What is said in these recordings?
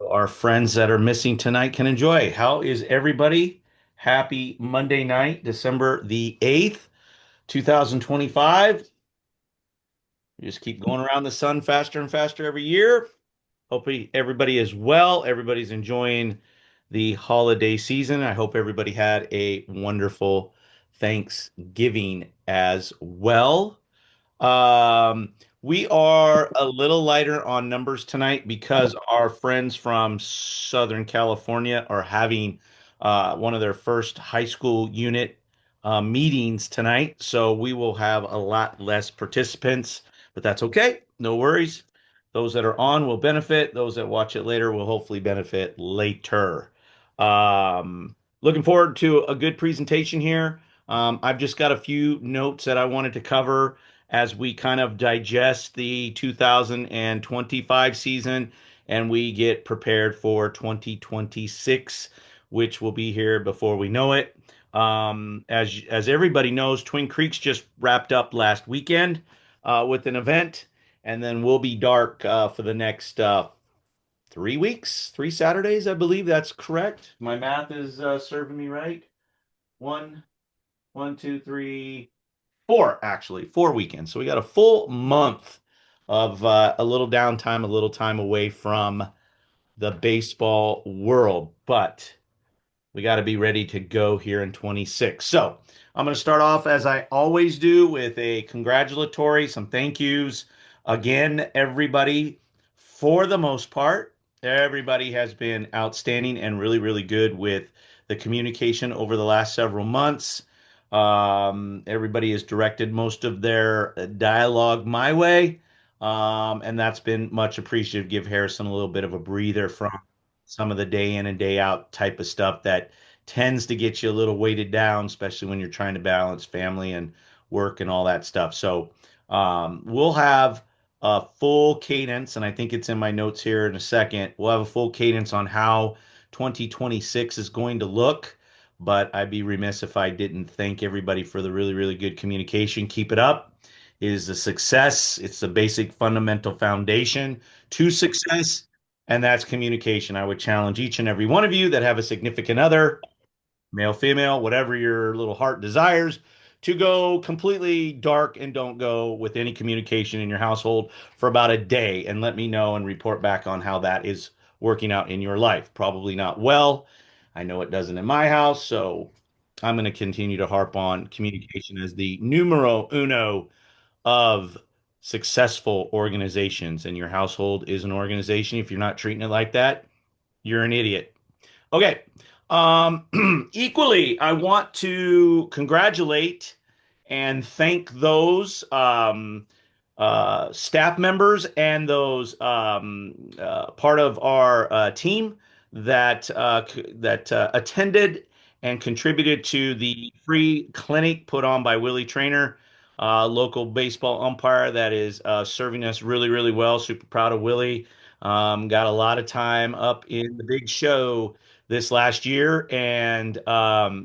Our friends that are missing tonight can enjoy. How is everybody? Happy Monday night, December the 8th, 2025. We just keep going around the sun faster and faster every year. Hopefully, everybody is well. Everybody's enjoying the holiday season. I hope everybody had a wonderful Thanksgiving as well. We are a little lighter on numbers tonight because our friends from Southern California are having one of their first high school unit meetings tonight. So we will have a lot less participants, but that's okay. No worries. Those that are on will benefit. Those that watch it later will hopefully benefit later. Looking forward to a good presentation here. I've just got a few notes that I wanted to cover as we kind of digest the 2025 season and we get prepared for 2026, which will be here before we know it. As everybody knows, Twin Creeks just wrapped up last weekend with an event, and then we'll be dark for the next 3 weeks, 3 Saturdays, I believe that's correct. My math is serving me right. One, one, two, three, four, actually, 4 weekends. So we got a full month of a little downtime, a little time away from the baseball world. But we got to be ready to go here in 26. So I'm going to start off as I always do with a congratulatory, some thank yous. Again, everybody, for the most part, everybody has been outstanding and really, really good with the communication over the last several months. Everybody has directed most of their dialogue my way, and that's been much appreciated. Give Harrison a little bit of a breather from some of the day in and day out type of stuff that tends to get you a little weighted down, especially when you're trying to balance family and work and all that stuff. So we'll have a full cadence, and I think it's in my notes here in a second. We'll have a full cadence on how 2026 is going to look. But I'd be remiss if I didn't thank everybody for the really, really good communication. Keep it up. It is a success. It's the basic fundamental foundation to success, and that's communication. I would challenge each and every one of you that have a significant other, male, female, whatever your little heart desires, to go completely dark and don't go with any communication in your household for about a day and let me know and report back on how that is working out in your life. Probably not well. I know it doesn't in my house, so I'm going to continue to harp on communication as the numero uno of successful organizations. And your household is an organization. If you're not treating it like that, you're an idiot. Okay. Equally, I want to congratulate and thank those staff members and those part of our team that attended and contributed to the free clinic put on by Willie Trainer, local baseball umpire that is serving us really, really well. Super proud of Willie. Got a lot of time up in the big show this last year, and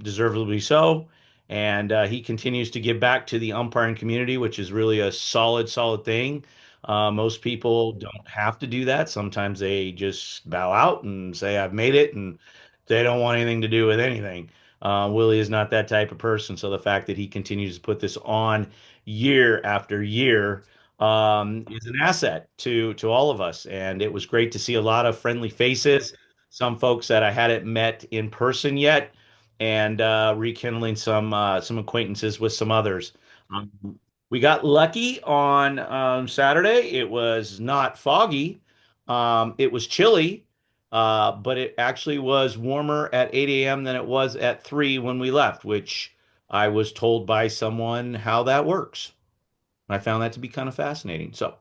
deservedly so. And he continues to give back to the umpiring community, which is really a solid, solid thing. Most people don't have to do that. Sometimes they just bow out and say, I've made it, and they don't want anything to do with anything. Willie is not that type of person. So the fact that he continues to put this on year after year is an asset to all of us. And it was great to see a lot of friendly faces, some folks that I hadn't met in person yet, and rekindling some acquaintances with some others. Um, we got lucky on Saturday. It was not foggy. It was chilly, but it actually was warmer at 8 a.m. than it was at 3 when we left, which I was told by someone how that works. I found that to be kind of fascinating. So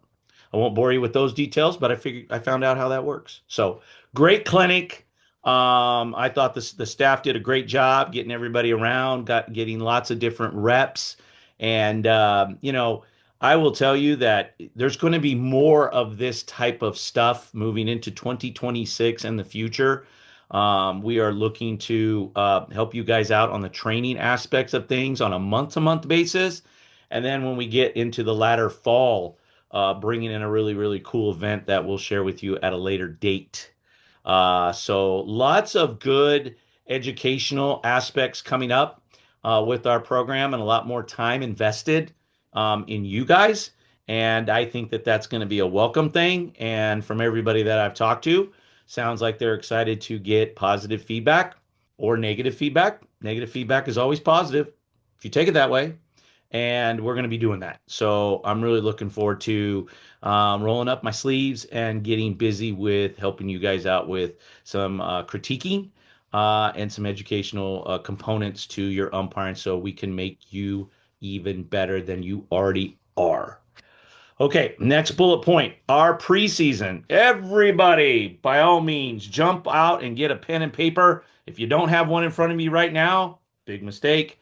I won't bore you with those details, but I found out how that works. So great clinic. I thought the staff did a great job getting everybody around, getting lots of different reps, and I will tell you that there's going to be more of this type of stuff moving into 2026 and the future. We are looking to help you guys out on the training aspects of things on a month-to-month basis. And then when we get into the latter fall, bringing in a really, really cool event that we'll share with you at a later date. So lots of good educational aspects coming up with our program and a lot more time invested in you guys. And I think that that's going to be a welcome thing. And from everybody that I've talked to, sounds like they're excited to get positive feedback or negative feedback. Negative feedback is always positive if you take it that way. And we're going to be doing that. So I'm really looking forward to rolling up my sleeves and getting busy with helping you guys out with some critiquing and some educational components to your umpiring so we can make you even better than you already are. Okay, next bullet point, our preseason. Everybody, by all means, jump out and get a pen and paper. If you don't have one in front of you right now, big mistake.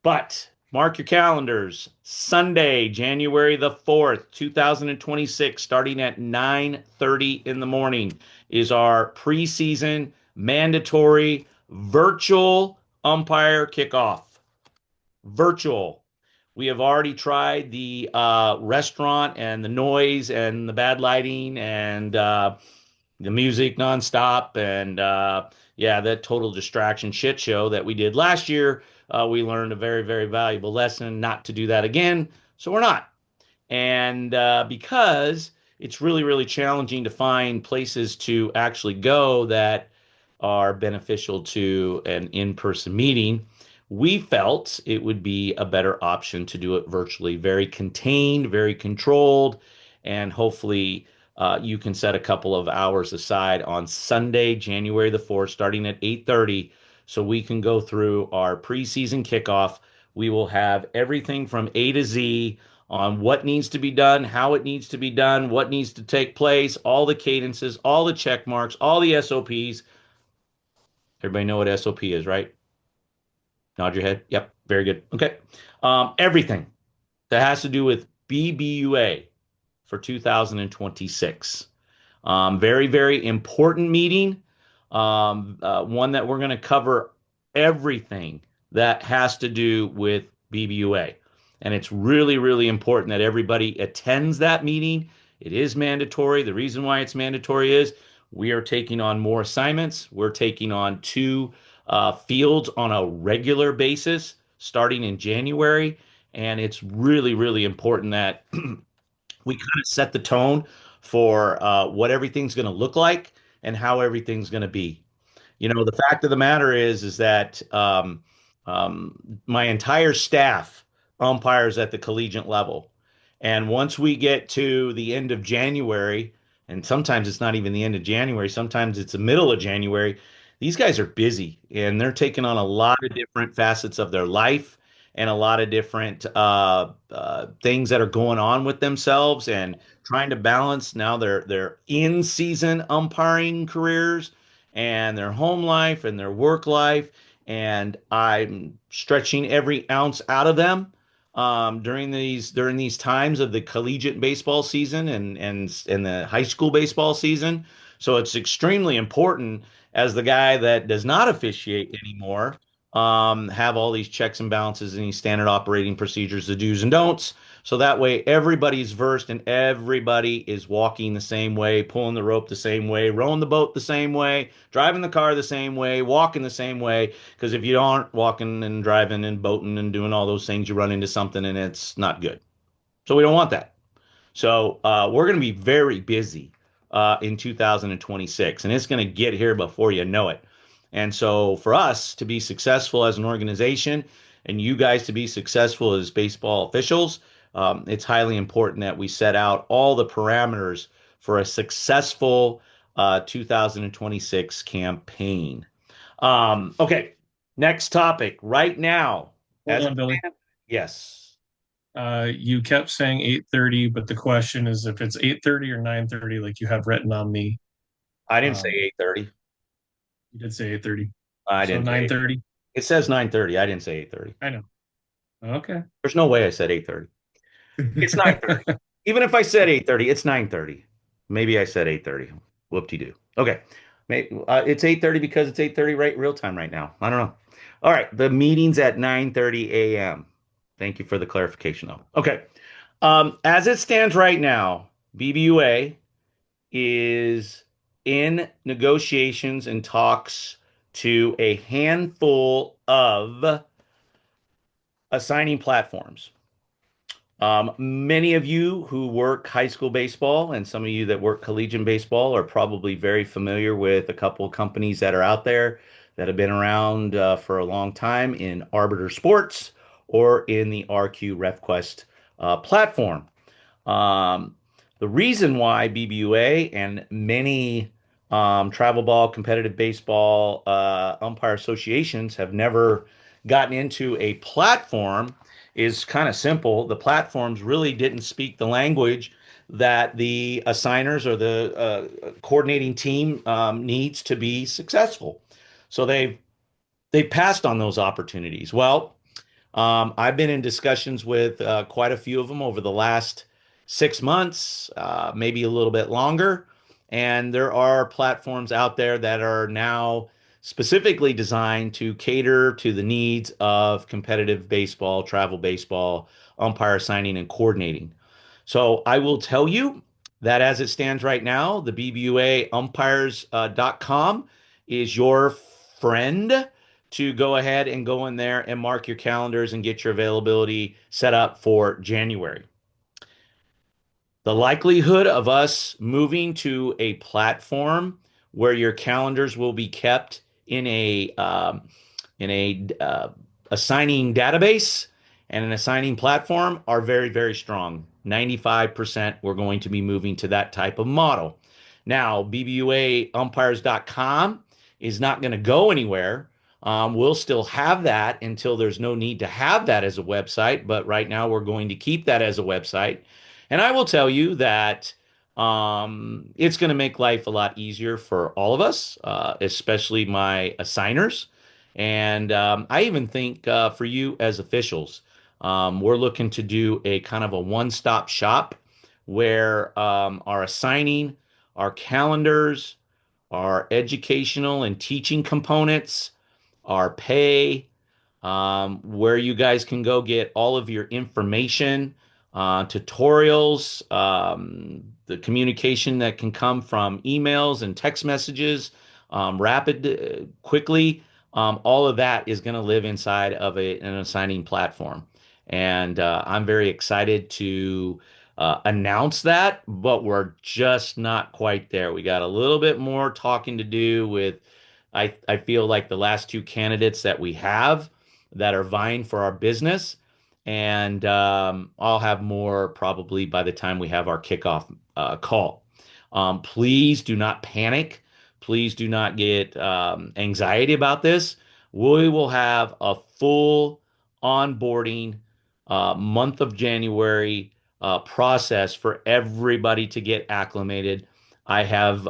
But mark your calendars. Sunday, January the 4th, 2026, starting at 9:30 in the morning, is our preseason mandatory virtual umpire kickoff. Virtual. We have already tried the restaurant and the noise and the bad lighting and the music nonstop and yeah, that total distraction shit show that we did last year. We learned a very, very valuable lesson not to do that again. So we're not. And because it's really, really challenging to find places to actually go that are beneficial to an in-person meeting, we felt it would be a better option to do it virtually, very contained, very controlled, and hopefully you can set a couple of hours aside on Sunday, January the 4th, starting at 8:30, so we can go through our preseason kickoff. We will have everything from A to Z on what needs to be done, how it needs to be done, what needs to take place, all the cadences, all the check marks, all the SOPs. Everybody know what SOP is, right? Nod your head. Yep, very good. Okay. Everything that has to do with BBUA for 2026. Very, very important meeting. One that we're going to cover everything that has to do with BBUA. And it's really, really important that everybody attends that meeting. It is mandatory. The reason why it's mandatory is we are taking on more assignments. We're taking on two fields on a regular basis starting in January. And it's really, really important that we kind of set the tone for what everything's going to look like and how everything's going to be. You know, the fact of the matter is that my entire staff umpires at the collegiate level. And once we get to the end of January, and sometimes it's not even the end of January, sometimes it's the middle of January, these guys are busy and they're taking on a lot of different facets of their life and a lot of different things that are going on with themselves and trying to balance now their in-season umpiring careers and their home life and their work life. And I'm stretching every ounce out of them during these times of the collegiate baseball season and the high school baseball season. So it's extremely important as the guy that does not officiate anymore, have all these checks and balances and these standard operating procedures, the do's and don'ts. So that way everybody's versed and everybody is walking the same way, pulling the rope the same way, rowing the boat the same way, driving the car the same way, walking the same way. Because if you aren't walking and driving and boating and doing all those things, you run into something and it's not good. So we don't want that. So we're going to be very busy in 2026, and it's going to get here before you know it. And so for us to be successful as an organization and you guys to be successful as baseball officials, it's highly important that we set out all the parameters for a successful 2026 campaign. Okay, next topic. Right now, Hold as on, Billy. yes, You kept saying 8:30, but the question is if it's 8:30 or 9:30, like you have written on the I didn't say um 8:30. you did say 8:30. I So didn't say 9:30. it says 9:30. I didn't say 8:30. I know. Okay. There's no way I said 8:30. It's 9:30. Even if I said 8:30, it's 9:30. Maybe I said 8:30. Whoop-de-doo. Okay. It's 8:30 because it's 8:30 right real time right now. I don't know. All right. The meeting's at 9:30 a.m. Thank you for the clarification, though. Okay. As it stands right now, BBUA is in negotiations and talks to a handful of assigning platforms. Many of you who work high school baseball and some of you that work collegiate baseball are probably very familiar with a couple of companies that are out there that have been around for a long time in Arbiter Sports or in the RQ RefQuest platform. Um, the reason why BBUA and many travel ball, competitive baseball umpire associations have never gotten into a platform is kind of simple. The platforms really didn't speak the language that the assigners or the coordinating team needs to be successful. So they passed on those opportunities. Well, I've been in discussions with quite a few of them over the last 6 months, maybe a little bit longer. And there are platforms out there that are now specifically designed to cater to the needs of competitive baseball, travel baseball, umpire signing, and coordinating. So I will tell you that as it stands right now, the BBUA umpires.com is your friend to go ahead and go in there and mark your calendars and get your availability set up for January. The likelihood of us moving to a platform where your calendars will be kept in a assigning database and an assigning platform are very, very strong. 95% we're going to be moving to that type of model. Now, BBUAumpires.com is not going to go anywhere. We'll still have that until there's no need to have that as a website, but right now we're going to keep that as a website. And I will tell you that it's going to make life a lot easier for all of us, especially my assigners. And I even think for you as officials, we're looking to do a kind of a one-stop shop where our assigning, our calendars, our educational and teaching components, our pay, where you guys can go get all of your information, tutorials, the communication that can come from emails and text messages, rapid, quickly. All of that is going to live inside of an assigning platform. And I'm very excited to announce that, but we're just not quite there. We got a little bit more talking to do with, I feel like the last two candidates that we have that are vying for our business. And I'll have more probably by the time we have our kickoff call. Please do not panic. Please do not get anxiety about this. We will have a full onboarding month of January process for everybody to get acclimated. I have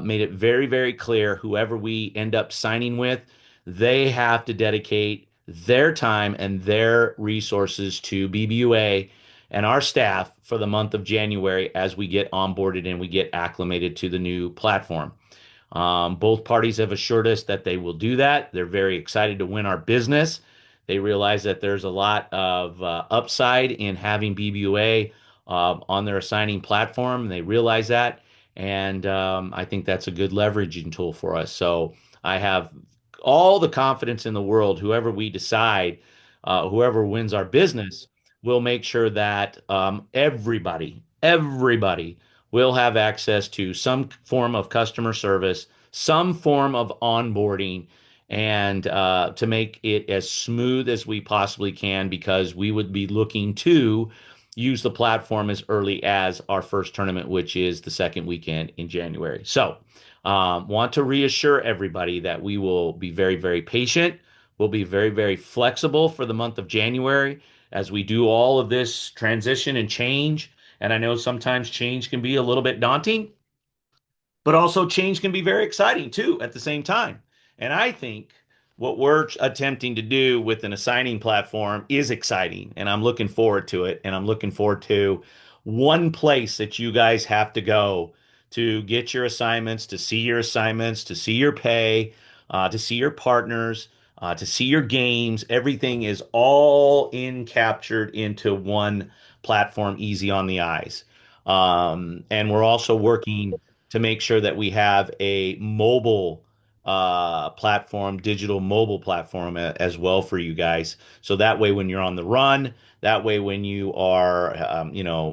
made it very, very clear whoever we end up signing with, they have to dedicate their time and their resources to BBUA and our staff for the month of January as we get onboarded and we get acclimated to the new platform. Both parties have assured us that they will do that. They're very excited to win our business. They realize that there's a lot of upside in having BBUA on their assigning platform. They realize that. And I think that's a good leveraging tool for us. So I have all the confidence in the world, whoever we decide, whoever wins our business, will make sure that everybody will have access to some form of customer service, some form of onboarding, and to make it as smooth as we possibly can because we would be looking to use the platform as early as our first tournament, which is the second weekend in January. So, want to reassure everybody that we will be very, very patient. We'll be very, very flexible for the month of January as we do all of this transition and change. And I know sometimes change can be a little bit daunting, but also change can be very exciting too at the same time. And I think what we're attempting to do with an assigning platform is exciting, and I'm looking forward to it. And I'm looking forward to one place that you guys have to go to get your assignments, to see your assignments, to see your pay, to see your partners, to see your games. Everything is all in captured into one platform, easy on the eyes. And we're also working to make sure that we have a mobile platform, digital mobile platform as well for you guys. So that way, when you're on the run, that way when you are,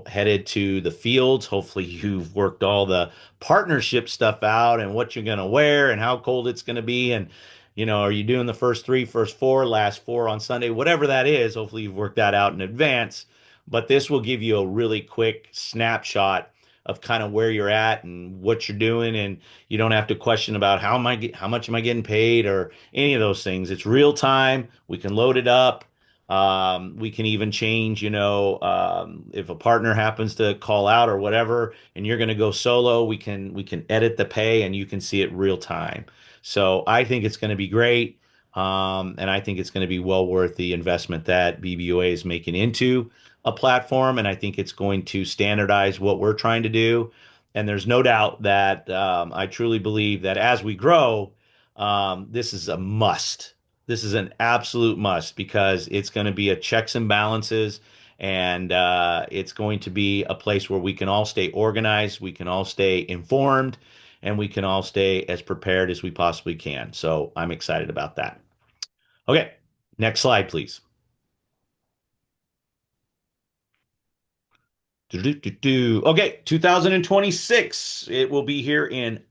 headed to the fields, hopefully you've worked all the partnership stuff out and what you're going to wear and how cold it's going to be. And, are you doing the first three, first four, last four on Sunday, whatever that is, hopefully you've worked that out in advance. But this will give you a really quick snapshot of kind of where you're at and what you're doing, and you don't have to question about how much am I getting paid or any of those things. It's real time. We can load it up. We can even change, if a partner happens to call out or whatever, and you're going to go solo, we can edit the pay and you can see it real time. So I think it's going to be great. And I think it's going to be well worth the investment that BBOA is making into a platform, and I think it's going to standardize what we're trying to do. And there's no doubt that I truly believe that as we grow, this is a must. This is an absolute must because it's going to be a checks and balances, and it's going to be a place where we can all stay organized, we can all stay informed, and we can all stay as prepared as we possibly can. So I'm excited about that. Okay, next slide, please. Okay, 2026. It will be here in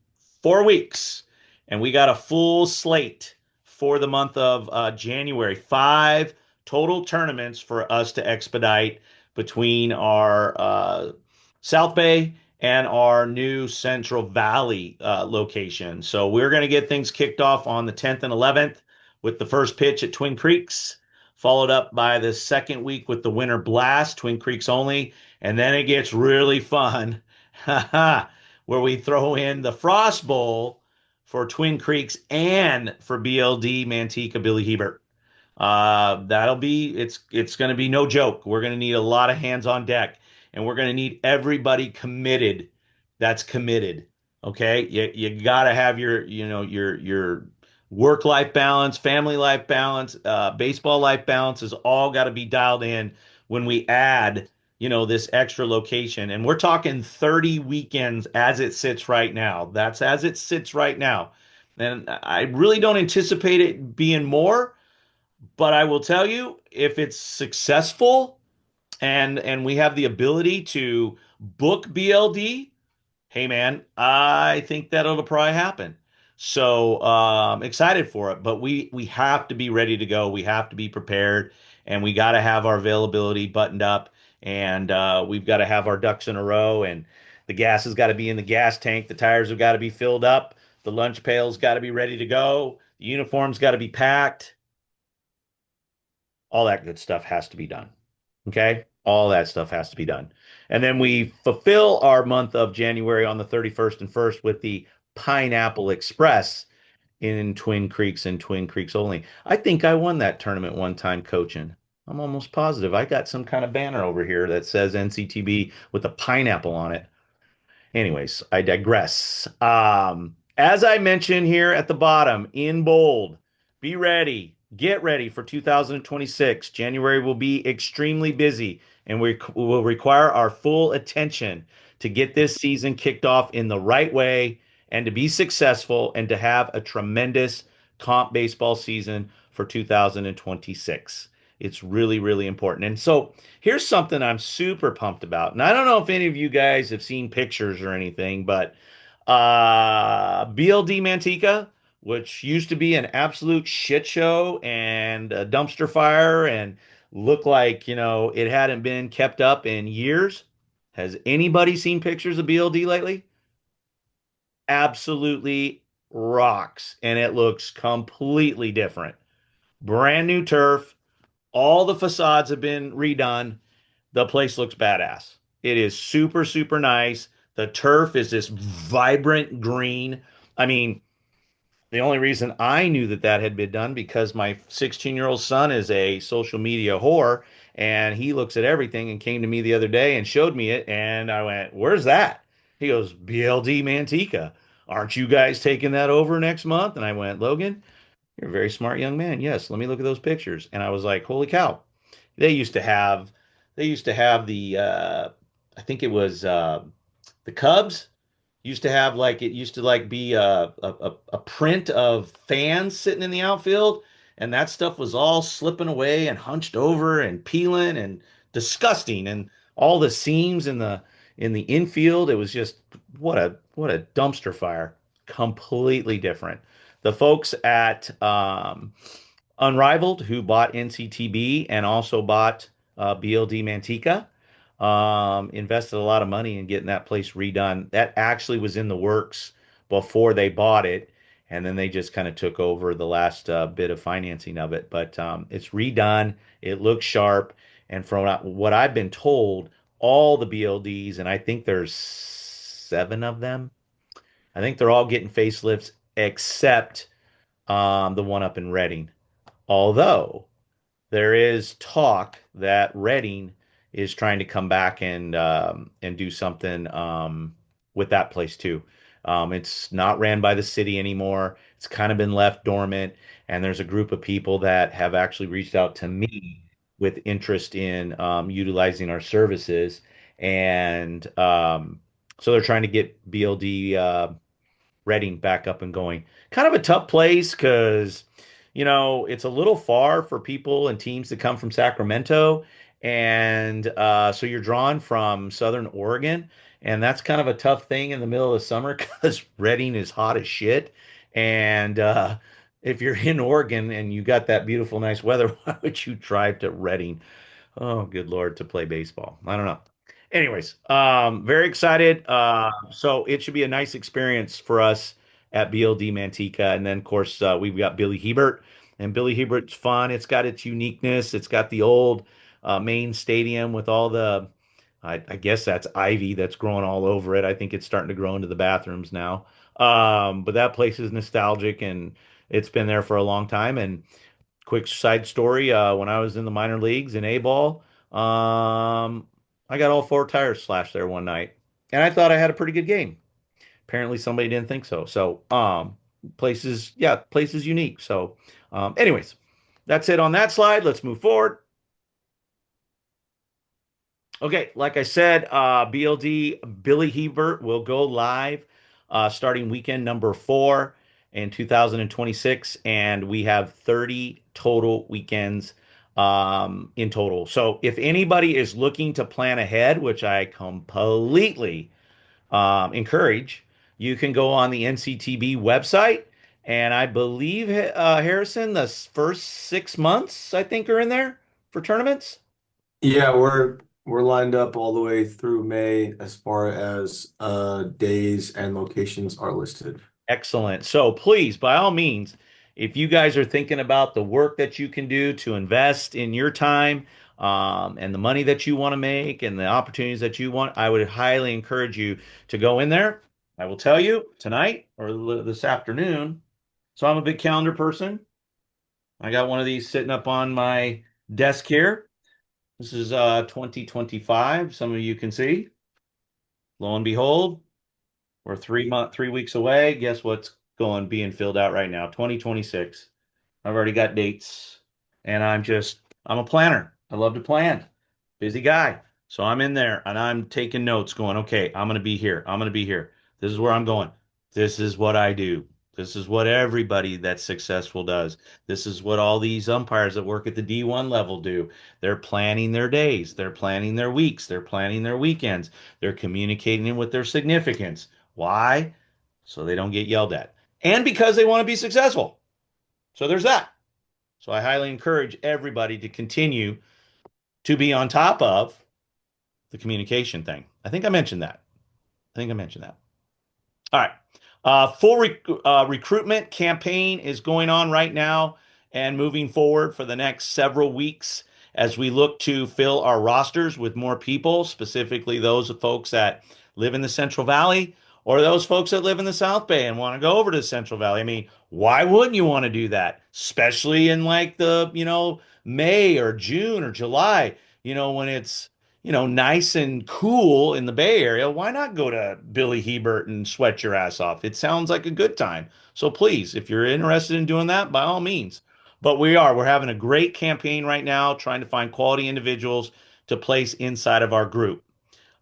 4 weeks. And we got a full slate for the month of January. Five total tournaments for us to expedite between our South Bay and our new Central Valley location. So we're going to get things kicked off on the 10th and 11th with the first pitch at Twin Creeks, followed up by the second week with the Winter Blast, Twin Creeks only. And then it gets really fun, where we throw in the Frost Bowl for Twin Creeks and for BLD Manteca Billy Hebert. It's going to be no joke. We're going to need a lot of hands on deck, and we're going to need everybody committed. That's committed. Okay, you got to have your work life balance, family life balance, baseball life balance is all got to be dialed in when we add this extra location. And we're talking 30 weekends as it sits right now. That's as it sits right now. And I really don't anticipate it being more, but I will tell you, if it's successful and we have the ability to book BLD, hey man, I think that'll probably happen. So excited for it, but we have to be ready to go. We have to be prepared, and we got to have our availability buttoned up, and we've got to have our ducks in a row. And the gas has got to be in the gas tank. The tires have got to be filled up. The lunch pail's got to be ready to go. The uniform's got to be packed. All that good stuff has to be done. Okay. All that stuff has to be done. And then we fulfill our month of January on the 31st and 1st with the Pineapple Express in Twin Creeks and Twin Creeks only. I think I won that tournament one time coaching. I'm almost positive. I got some kind of banner over here that says NCTB with a pineapple on it. Anyways, I digress. As I mentioned here at the bottom in bold, be ready, get ready for 2026. January will be extremely busy, and we will require our full attention to get this season kicked off in the right way and to be successful and to have a tremendous comp baseball season for 2026. It's really, really important. And so here's something I'm super pumped about. And I don't know if any of you guys have seen pictures or anything, but BLD Manteca, which used to be an absolute shit show and a dumpster fire and looked like, it hadn't been kept up in years. Has anybody seen pictures of BLD lately? Absolutely rocks. And it looks completely different. Brand new turf. All the facades have been redone. The place looks badass. It is super, super nice. The turf is this vibrant green. I mean, the only reason I knew that that had been done because my 16-year-old son is a social media whore, and he looks at everything and came to me the other day and showed me it, and I went, "Where's that?" He goes, "BLD Manteca. Aren't you guys taking that over next month?" And I went, "Logan, you're a very smart young man. Yes, let me look at those pictures." And I was like, "Holy cow." They used to have they used to have the I think it was the Cubs. used to have like it used to like be a print of fans sitting in the outfield, and that stuff was all slipping away and hunched over and peeling and disgusting, and all the seams in the infield. It was just what a dumpster fire. Completely different. The folks at Unrivaled, who bought NCTB and also bought BLD Manteca, invested a lot of money in getting that place redone. That actually was in the works before they bought it, and then they just kind of took over the last bit of financing of it. But it's redone. It looks sharp, and from what I've been told, all the BLDs, and I think there's seven of them. I think they're all getting facelifts except the one up in Reading. Although there is talk that Reading is trying to come back and do something with that place too. It's not ran by the city anymore. It's kind of been left dormant, and there's a group of people that have actually reached out to me with interest in utilizing our services, and so they're trying to get BLD Reading back up and going. Kind of a tough place because, it's a little far for people and teams that come from Sacramento. And so you're drawn from Southern Oregon. And that's kind of a tough thing in the middle of summer because Reading is hot as shit. And if you're in Oregon and you got that beautiful, nice weather, why would you drive to Reading? Oh, good Lord, to play baseball. I don't know. Anyways, very excited. So it should be a nice experience for us at BLD Manteca. And then, of course, we've got Billy Hebert. And Billy Hebert's fun. It's got its uniqueness. It's got the old main stadium with all the, I guess that's ivy that's growing all over it. I think it's starting to grow into the bathrooms now. But that place is nostalgic and it's been there for a long time. And quick side story, when I was in the minor leagues in A-ball, I got all four tires slashed there one night, and I thought I had a pretty good game. Apparently, somebody didn't think so. So, place is unique. So, anyways, that's it on that slide. Let's move forward. Okay, like I said, BLD Billy Hebert will go live starting weekend number 4 in 2026, and we have 30 total weekends in total. So if anybody is looking to plan ahead, which I completely encourage, you can go on the NCTB website, and I believe Harrison, the first 6 months I think are in there for tournaments. Yeah, we're lined up all the way through May as far as days and locations are listed. Excellent. So please, by all means, if you guys are thinking about the work that you can do to invest in your time, and the money that you want to make and the opportunities that you want, I would highly encourage you to go in there. I will tell you tonight or this afternoon. So I'm a big calendar person. I got one of these sitting up on my desk here. This is 2025. Some of you can see. Lo and behold, we're 3 weeks away. Guess what's being filled out right now? 2026. I've already got dates, and I'm a planner. I love to plan. Busy guy. So I'm in there and I'm taking notes, going, okay, I'm going to be here. I'm going to be here. This is where I'm going. This is what I do. This is what everybody that's successful does. This is what all these umpires that work at the D1 level do. They're planning their days. They're planning their weeks. They're planning their weekends. They're communicating it with their significance. Why? So they don't get yelled at. And because they want to be successful. So there's that. So I highly encourage everybody to continue to be on top of the communication thing. I think I mentioned that. I think I mentioned that. All right. Recruitment campaign is going on right now and moving forward for the next several weeks as we look to fill our rosters with more people, specifically those folks that live in the Central Valley or those folks that live in the South Bay and want to go over to the Central Valley. I mean, why wouldn't you want to do that? Especially in like the, May or June or July, when it's nice and cool in the Bay Area, why not go to Billy Hebert and sweat your ass off? It sounds like a good time. So please, if you're interested in doing that, by all means. But we're having a great campaign right now, trying to find quality individuals to place inside of our group.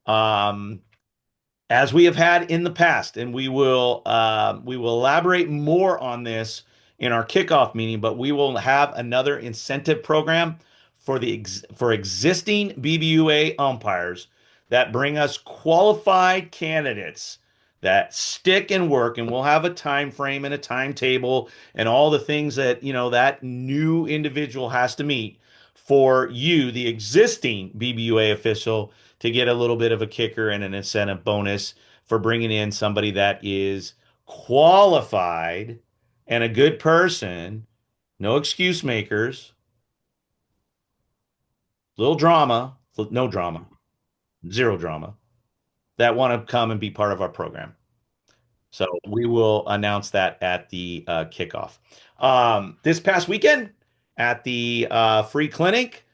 Um, as we have had in the past, and we will elaborate more on this in our kickoff meeting, but we will have another incentive program for existing BBUA umpires that bring us qualified candidates that stick and work, and we'll have a time frame and a timetable and all the things that that new individual has to meet for you, the existing BBUA official, to get a little bit of a kicker and an incentive bonus for bringing in somebody that is qualified and a good person, no excuse makers, little drama, no drama, zero drama, that want to come and be part of our program. So we will announce that at the kickoff. This past weekend at the free clinic,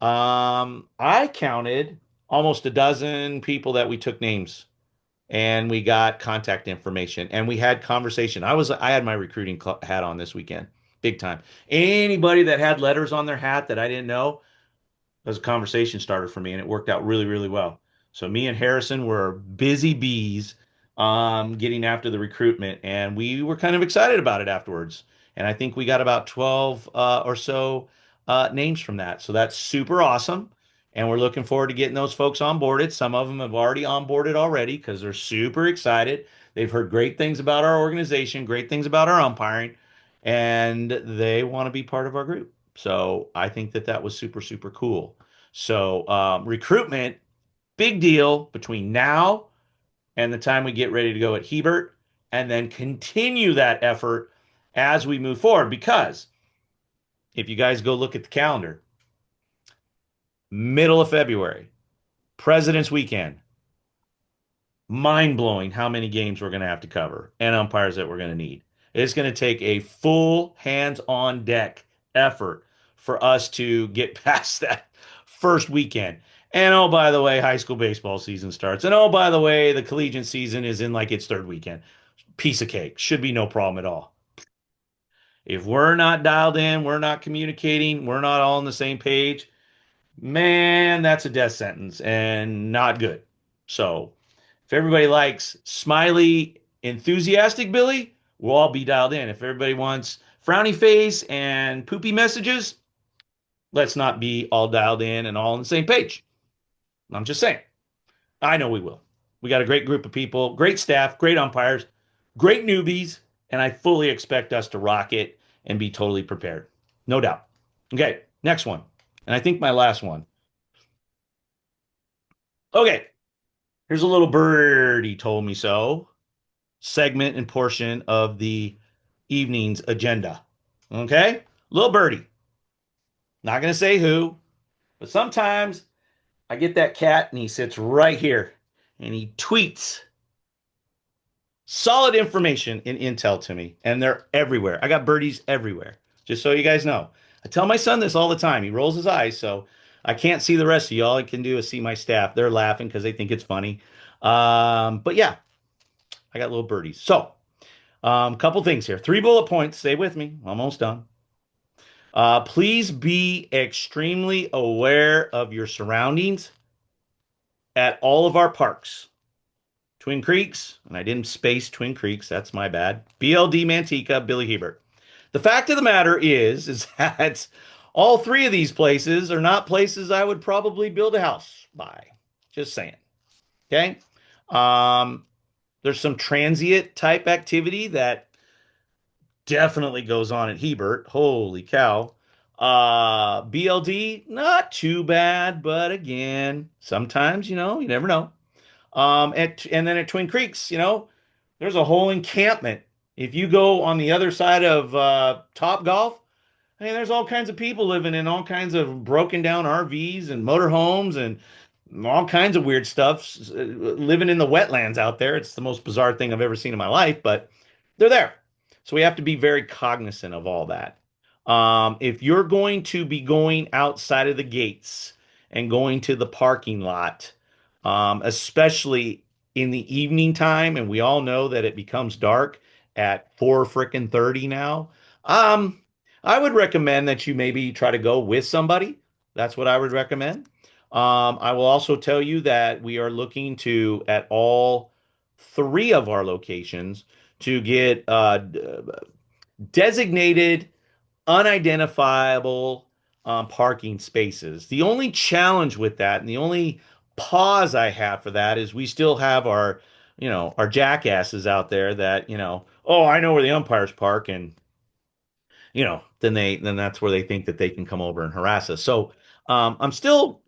I counted almost a dozen people that we took names and we got contact information and we had conversation. I had my recruiting hat on this weekend, big time. Anybody that had letters on their hat that I didn't know, was a conversation starter for me, and it worked out really, really well. So me and Harrison were busy bees, getting after the recruitment, and we were kind of excited about it afterwards. And I think we got about 12 or so names from that. So that's super awesome. And we're looking forward to getting those folks onboarded. Some of them have already onboarded already because they're super excited. They've heard great things about our organization, great things about our umpiring, and they want to be part of our group. So I think that that was super, super cool. So recruitment, big deal between now and the time we get ready to go at Hebert, and then continue that effort as we move forward. Because if you guys go look at the calendar, middle of February, President's Weekend, mind blowing how many games we're going to have to cover and umpires that we're going to need. It's going to take a full hands on deck effort for us to get past that first weekend. And oh, by the way, high school baseball season starts. And oh, by the way, the collegiate season is in like its third weekend. Piece of cake. Should be no problem at all. If we're not dialed in, we're not communicating, we're not all on the same page, man, that's a death sentence and not good. So if everybody likes smiley, enthusiastic Billy, we'll all be dialed in. If everybody wants frowny face and poopy messages, let's not be all dialed in and all on the same page. I'm just saying. I know we will. We got a great group of people, great staff, great umpires, great newbies, and I fully expect us to rock it and be totally prepared. No doubt. Okay, next one. And I think my last one. Okay, here's a little birdie told me so segment and portion of the evening's agenda. Okay, little birdie. Not going to say who, but sometimes I get that cat and he sits right here and he tweets solid information and intel to me, and they're everywhere. I got birdies everywhere, just so you guys know. I tell my son this all the time. He rolls his eyes, so I can't see the rest of you. All I can do is see my staff. They're laughing because they think it's funny. But yeah, I got little birdies. So, couple things here. 3 bullet points. Stay with me. Almost done. Please be extremely aware of your surroundings at all of our parks. Twin Creeks, and I didn't space Twin Creeks. That's my bad. BLD Manteca, Billy Hebert. The fact of the matter is that all 3 of these places are not places I would probably build a house by. Just saying. Okay. There's some transient type activity that definitely goes on at Hebert. Holy cow. BLD, not too bad, but again, sometimes, you never know. And then at Twin Creeks, there's a whole encampment. If you go on the other side of Top Golf, I mean, there's all kinds of people living in all kinds of broken down RVs and motorhomes and all kinds of weird stuff, living in the wetlands out there. It's the most bizarre thing I've ever seen in my life, but they're there. So we have to be very cognizant of all that. If you're going to be going outside of the gates and going to the parking lot, especially in the evening time, and we all know that it becomes dark at 4 frickin' 30 now. I would recommend that you maybe try to go with somebody. That's what I would recommend. I will also tell you that we are looking to at all three of our locations to get designated unidentifiable parking spaces. The only challenge with that, and the only pause I have for that, is we still have our jackasses out there that, oh, I know where the umpires park, and then that's where they think that they can come over and harass us. So I'm still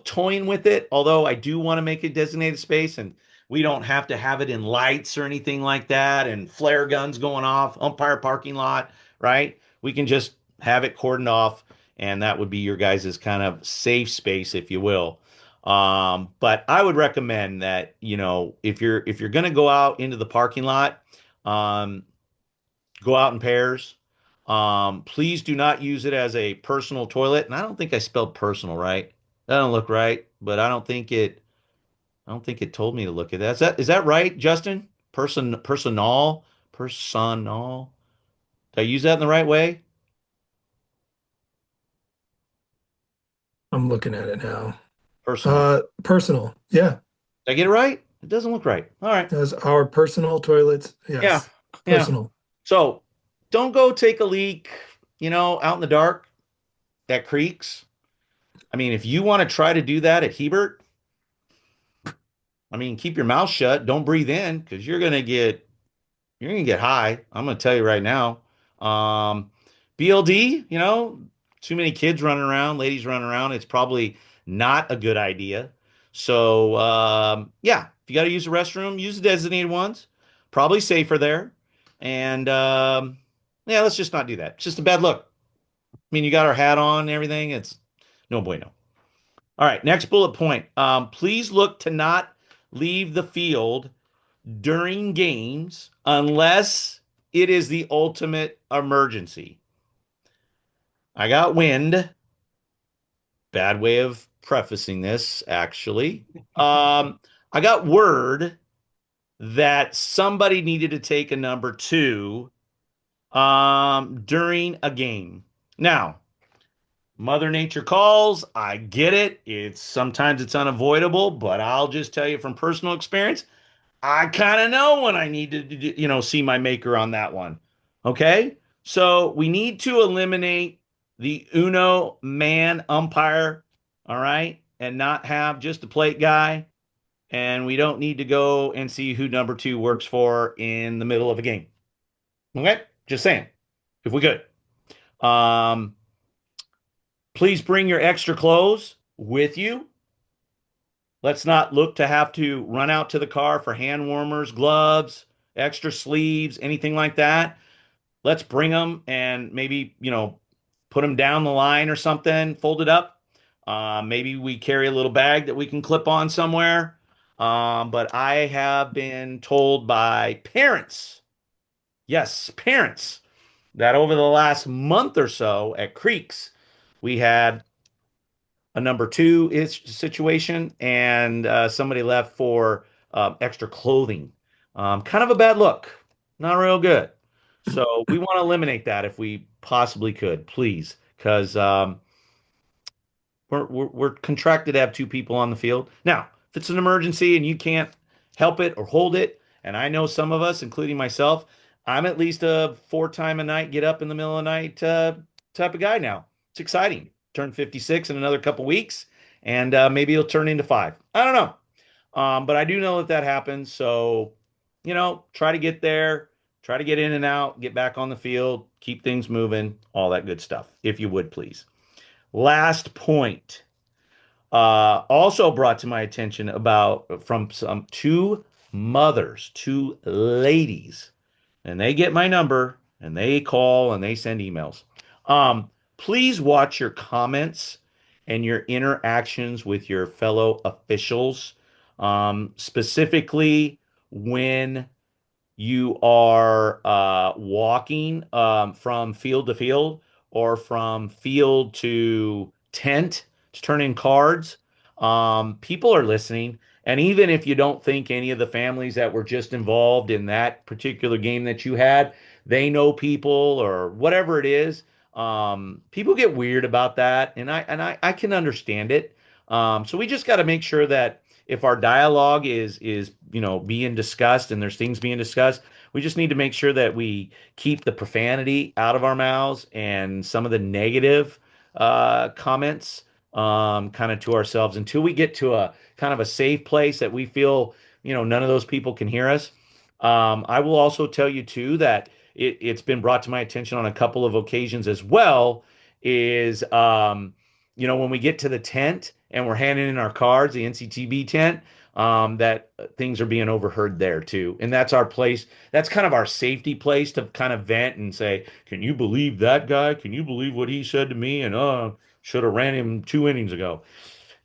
toying with it, although I do want to make a designated space, and we don't have to have it in lights or anything like that, and flare guns going off, umpire parking lot, right? We can just have it cordoned off, and that would be your guys' kind of safe space, if you will. But I would recommend that, if you're gonna go out into the parking lot, um, go out in pairs. Please do not use it as a personal toilet. And I don't think I spelled personal right. That don't look right, but I don't think it told me to look at that. Is that right, Justin? Personal. Did I use that in the right way? I'm looking at it now. Personal. Personal. Yeah. Did I get it right? It doesn't look right. All right. As our personal toilets. Yeah. Yes. Yeah. Personal. So don't go take a leak, out in the dark at creeks. I mean, if you want to try to do that at Hebert, I mean, keep your mouth shut. Don't breathe in because you're gonna get high. I'm gonna tell you right now. Um, BLD, too many kids running around, ladies running around. It's probably not a good idea. So yeah, if you got to use the restroom, use the designated ones. Probably safer there. And yeah, let's just not do that. It's just a bad look. I mean, you got our hat on and everything. It's no bueno. All right, next bullet point. Please look to not leave the field during games unless it is the ultimate emergency. I got wind. Bad way of prefacing this, actually. I got word that somebody needed to take a number two during a game. Now, Mother Nature calls. I get it. Sometimes it's unavoidable, but I'll just tell you from personal experience, I kind of know when I need to, see my maker on that one. Okay? So we need to eliminate the Uno man umpire, all right? And not have just a plate guy. And we don't need to go and see who number two works for in the middle of a game. Okay? Just saying. If we could. Please bring your extra clothes with you. Let's not look to have to run out to the car for hand warmers, gloves, extra sleeves, anything like that. Let's bring them and maybe, put them down the line or something, fold it up. Maybe we carry a little bag that we can clip on somewhere. But I have been told by parents, yes, parents, that over the last month or so at Creeks, we had a number two situation, and somebody left for extra clothing. Kind of a bad look, not real good. So we want to eliminate that if we possibly could, please, because we're contracted to have two people on the field. Now, if it's an emergency and you can't help it or hold it, and I know some of us, including myself, I'm at least a 4 time a night, get up in the middle of the night type of guy now. It's exciting. Turn 56 in another couple weeks, and maybe it'll turn into 5. I don't know. But I do know that happens. So, try to get there, try to get in and out, get back on the field, keep things moving, all that good stuff, if you would, please. Last point. Also brought to my attention from some two mothers, two ladies, and they get my number and they call and they send emails. Please watch your comments and your interactions with your fellow officials, specifically when you are walking from field to field or from field to tent to turn in cards. People are listening. And even if you don't think any of the families that were just involved in that particular game that you had, they know people or whatever it is. People get weird about that, and I can understand it. So we just got to make sure that if our dialogue is being discussed and there's things being discussed, we just need to make sure that we keep the profanity out of our mouths and some of the negative comments kind of to ourselves until we get to a kind of a safe place that we feel, none of those people can hear us. I will also tell you too that it's been brought to my attention on a couple of occasions as well, is when we get to the tent and we're handing in our cards, the NCTB tent, that things are being overheard there too. And that's our place. That's kind of our safety place to kind of vent and say, can you believe that guy? Can you believe what he said to me? And should have ran him 2 innings ago.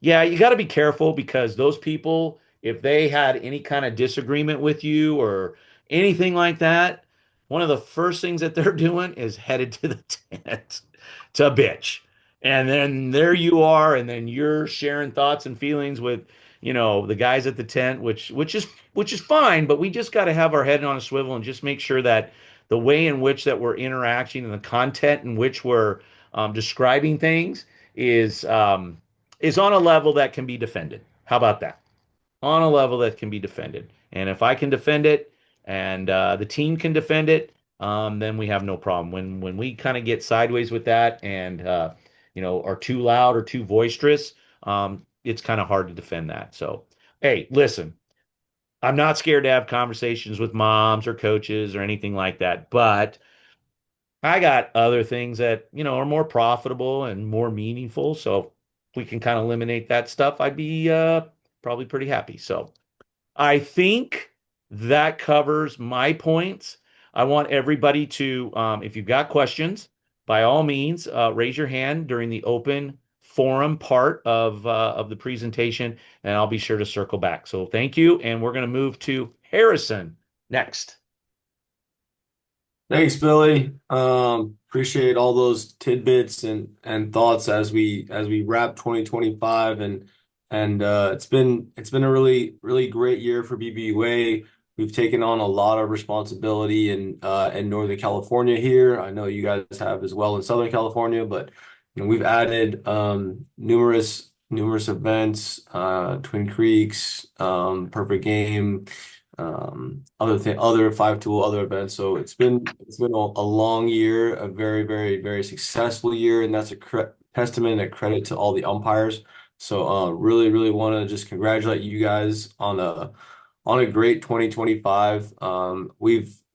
Yeah, you got to be careful because those people, if they had any kind of disagreement with you or anything like that, one of the first things that they're doing is headed to the tent to bitch. And then there you are, and then you're sharing thoughts and feelings with, the guys at the tent, which is fine, but we just got to have our head on a swivel and just make sure that the way in which that we're interacting and the content in which we're describing things is on a level that can be defended. How about that? On a level that can be defended. And if I can defend it and the team can defend it, then we have no problem. When we kind of get sideways with that and are too loud or too boisterous, it's kind of hard to defend that. So, hey, listen, I'm not scared to have conversations with moms or coaches or anything like that, but I got other things that, are more profitable and more meaningful. So if we can kind of eliminate that stuff, I'd be probably pretty happy. So I think that covers my points. I want everybody to, if you've got questions, by all means, raise your hand during the open forum part of the presentation, and I'll be sure to circle back. So thank you, and we're going to move to Harrison next. Thanks, Billy. Appreciate all those tidbits and thoughts as we wrap 2025 and it's been a really great year for BBUA. We've taken on a lot of responsibility in Northern California here. I know you guys have as well in Southern California, but we've added numerous events, Twin Creeks, Perfect Game, other 5 tool, other events. So it's been a long year, a very, very, very successful year, and that's a testament and a credit to all the umpires. So really, really want to just congratulate you guys on a great 2025.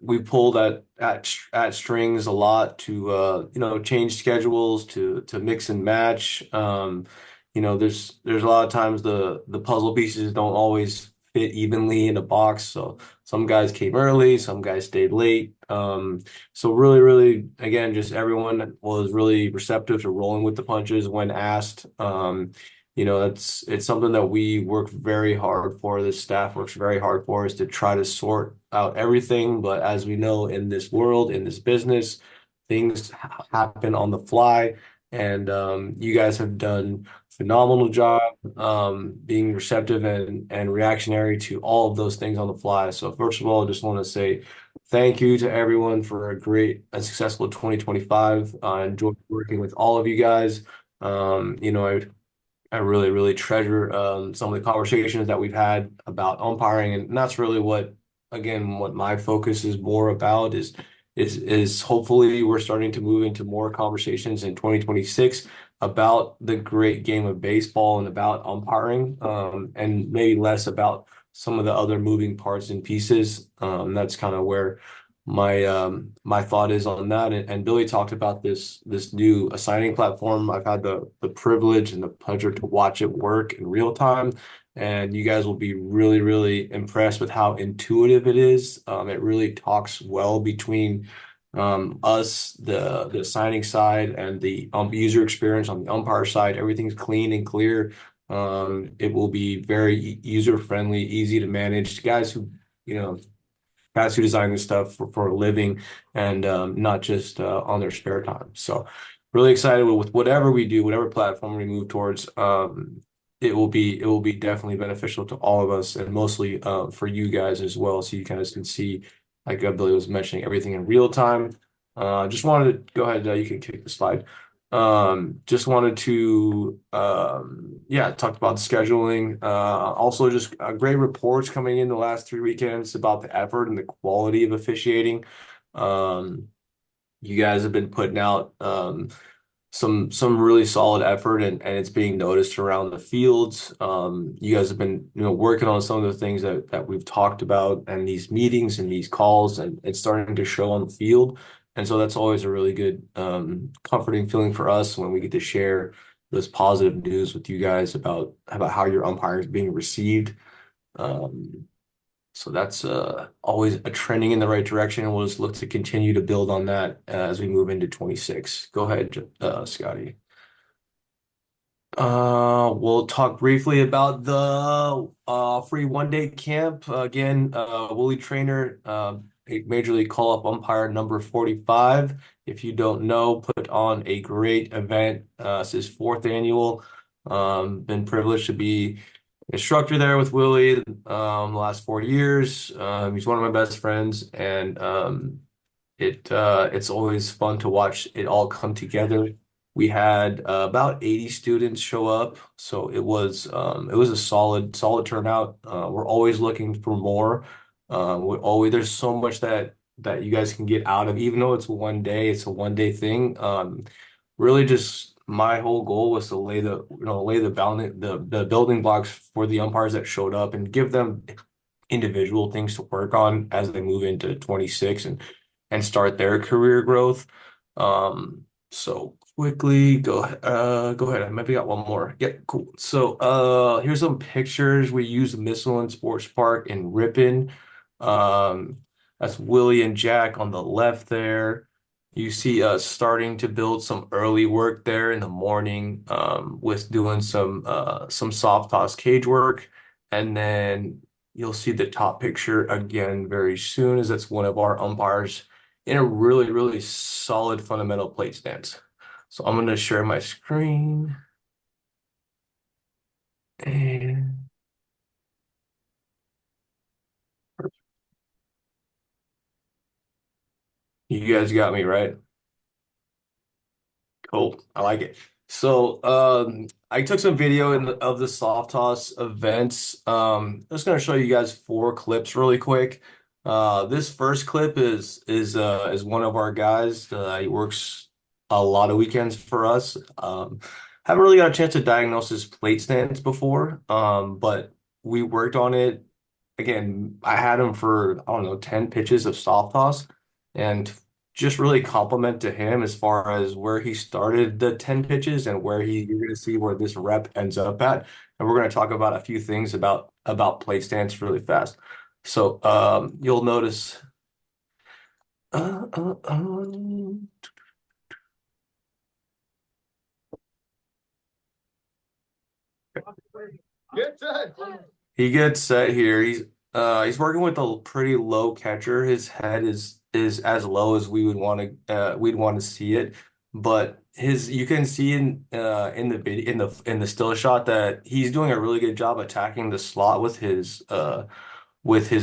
We've pulled at strings a lot to change schedules, to mix and match. There's a lot of times the puzzle pieces don't always fit evenly in a box. So some guys came early, some guys stayed late. So really, really, again, just everyone was really receptive to rolling with the punches when asked. It's something that we work very hard for. The staff works very hard for, is to try to sort out everything. But as we know, in this world, in this business, things happen on the fly. And you guys have done a phenomenal job being receptive and reactionary to all of those things on the fly. So first of all, I just want to say thank you to everyone for a great and successful 2025. I enjoyed working with all of you guys. I really, really treasure some of the conversations that we've had about umpiring, and that's really what my focus is more about is hopefully we're starting to move into more conversations in 2026 about the great game of baseball and about umpiring, and maybe less about some of the other moving parts and pieces. That's kind of where my thought is on that. And Billy talked about this new assigning platform. I've had the privilege and the pleasure to watch it work in real time, and you guys will be really, really impressed with how intuitive it is. It really talks well between us, the assigning side, and the user experience on the umpire side. Everything's clean and clear. It will be very user friendly, easy to manage. Guys who design this stuff for a living, and not just on their spare time. So really excited with whatever we do, whatever platform we move towards. It will be definitely beneficial to all of us, and mostly for you guys as well, so you guys can see, like Billy was mentioning, everything in real time. Just wanted to go ahead. You can kick the slide. Just wanted to yeah, talked about scheduling. Also just great reports coming in the last 3 weekends about the effort and the quality of officiating. Um, you guys have been putting out some really solid effort, and it's being noticed around the fields. You guys have been, working on some of the things that we've talked about and these meetings and these calls, and it's starting to show on the field. And so that's always a really good, comforting feeling for us when we get to share this positive news with you guys about how your umpire is being received. Um, so that's always a trending in the right direction, and we'll just look to continue to build on that as we move into 26. Go ahead, Scotty. We'll talk briefly about the free 1 day camp. Again, Willie Trainer, a Major League call-up umpire number 45. If you don't know, put on a great event. It's his fourth annual. Been privileged to be instructor there with Willie the last 4 years. He's one of my best friends, and it's always fun to watch it all come together. We had about 80 students show up, so it was a solid turnout. We're always looking for more. There's so much that you guys can get out of, even though it's 1 day, it's a 1 day thing. Really just my whole goal was to lay the building blocks for the umpires that showed up and give them individual things to work on as they move into 26 and start their career growth. So quickly go ahead. I maybe got one more. Yeah, cool. So here's some pictures. We use Michelin Sports Park in Ripon. Um, that's Willie and Jack on the left there. You see us starting to build some early work there in the morning, with doing some soft toss cage work. And then you'll see the top picture again very soon, as that's one of our umpires in a really, really solid fundamental plate stance. So I'm going to share my screen. And you guys got me, right? Cool. I like it. So I took some video of the soft toss events. I'm just gonna show you guys 4 clips really quick. This first clip is one of our guys. He works a lot of weekends for us. Haven't really got a chance to diagnose his plate stance before, but we worked on it. Again, I had him for, I don't know, 10 pitches of soft toss, and just really compliment to him as far as where he started the 10 pitches and you're going to see where this rep ends up at. And we're going to talk about a few things about plate stance really fast. So you'll notice uh, uh, um, he gets set here. He's working with a pretty low catcher. His head is as low as we'd want to see it. But you can see in the video in the still shot that he's doing a really good job attacking the slot with his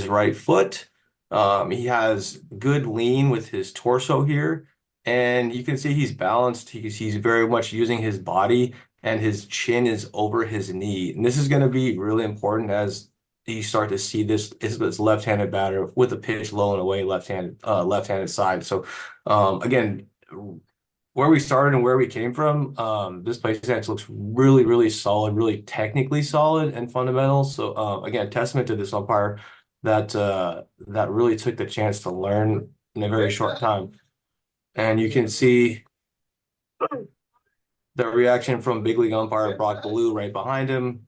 right foot. He has good lean with his torso here, and you can see he's balanced. He's very much using his body, and his chin is over his knee. And this is going to be really important as you start to see this left-handed batter with a pitch low and away left-handed side. So again, where we started and where we came from, this play stance looks really, really solid, really technically solid and fundamental. So again, testament to this umpire that really took the chance to learn in a very short time. And you can see the reaction from big league umpire Brock Blue right behind him,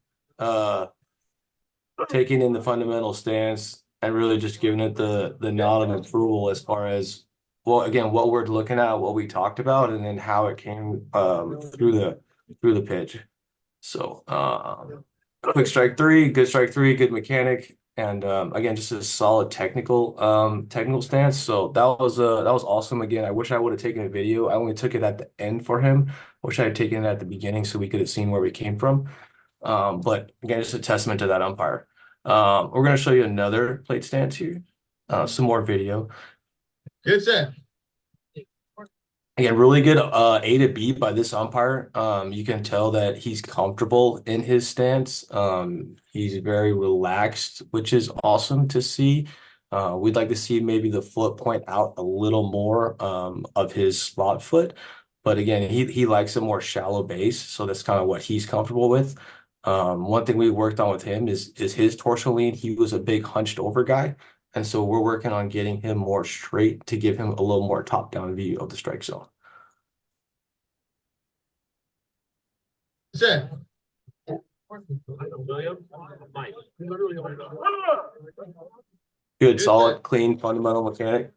taking in the fundamental stance and really just giving it the nod of approval as far as, well, again, what we're looking at, what we talked about, and then how it came through the pitch. So quick strike three, good mechanic, and again, just a solid technical stance. So that was awesome. Again, I wish I would have taken a video. I only took it at the end for him. Wish I had taken it at the beginning so we could have seen where we came from. But again, just a testament to that umpire. We're going to show you another plate stance here, some more video. Good set. Again, really good A to B by this umpire. You can tell that he's comfortable in his stance. He's very relaxed, which is awesome to see. We'd like to see maybe the foot point out a little more of his spot foot. But again, he likes a more shallow base, so that's kind of what he's comfortable with. One thing we worked on with him is his torsion lean. He was a big hunched over guy. And so we're working on getting him more straight to give him a little more top-down view of the strike zone. Set. Good, solid, clean, fundamental mechanic.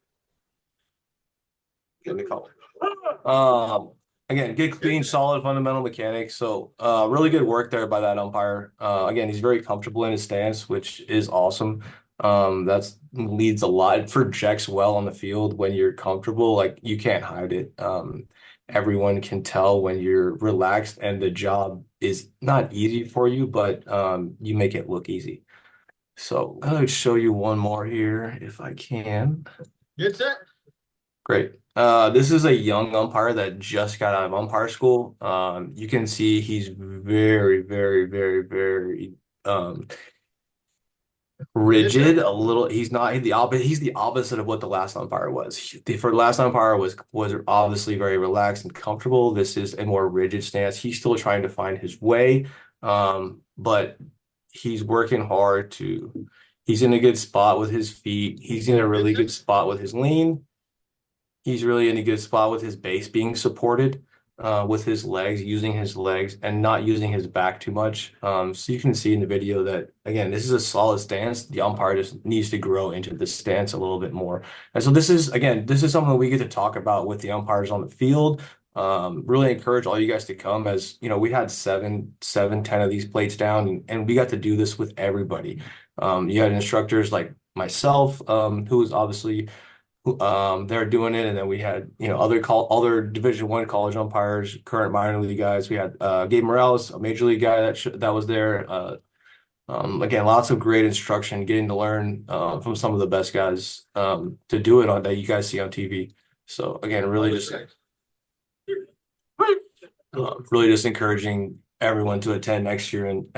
Give me a call. Again, good, clean, solid, fundamental mechanic. So, really good work there by that umpire. Again, he's very comfortable in his stance, which is awesome. That's leads a lot. It projects well on the field when you're comfortable. Like you can't hide it. Everyone can tell when you're relaxed, and the job is not easy for you, but you make it look easy. So, I'm gonna show you one more here if I can. Get set. Great. This is a young umpire that just got out of umpire school. You can see he's very, very, very, very rigid. A little. He's not the opposite. He's the opposite of what the last umpire was. The last umpire was obviously very relaxed and comfortable. This is a more rigid stance. He's still trying to find his way, but he's working hard to. He's in a good spot with his feet. He's in a really good spot with his lean. He's really in a good spot with his base being supported with his legs, using his legs and not using his back too much. So you can see in the video that, again, this is a solid stance. The umpire just needs to grow into the stance a little bit more. And so this is something that we get to talk about with the umpires on the field. Really encourage all you guys to come, as you know, we had 10 of these plates down, and we got to do this with everybody. You had instructors like myself, who was obviously they're doing it, and then we had other Division I college umpires, current minor league guys. We had Gabe Morales, a major league guy that was there. Again, lots of great instruction, getting to learn from some of the best guys to do it on that you guys see on TV. So again, really just encouraging everyone to attend next year, and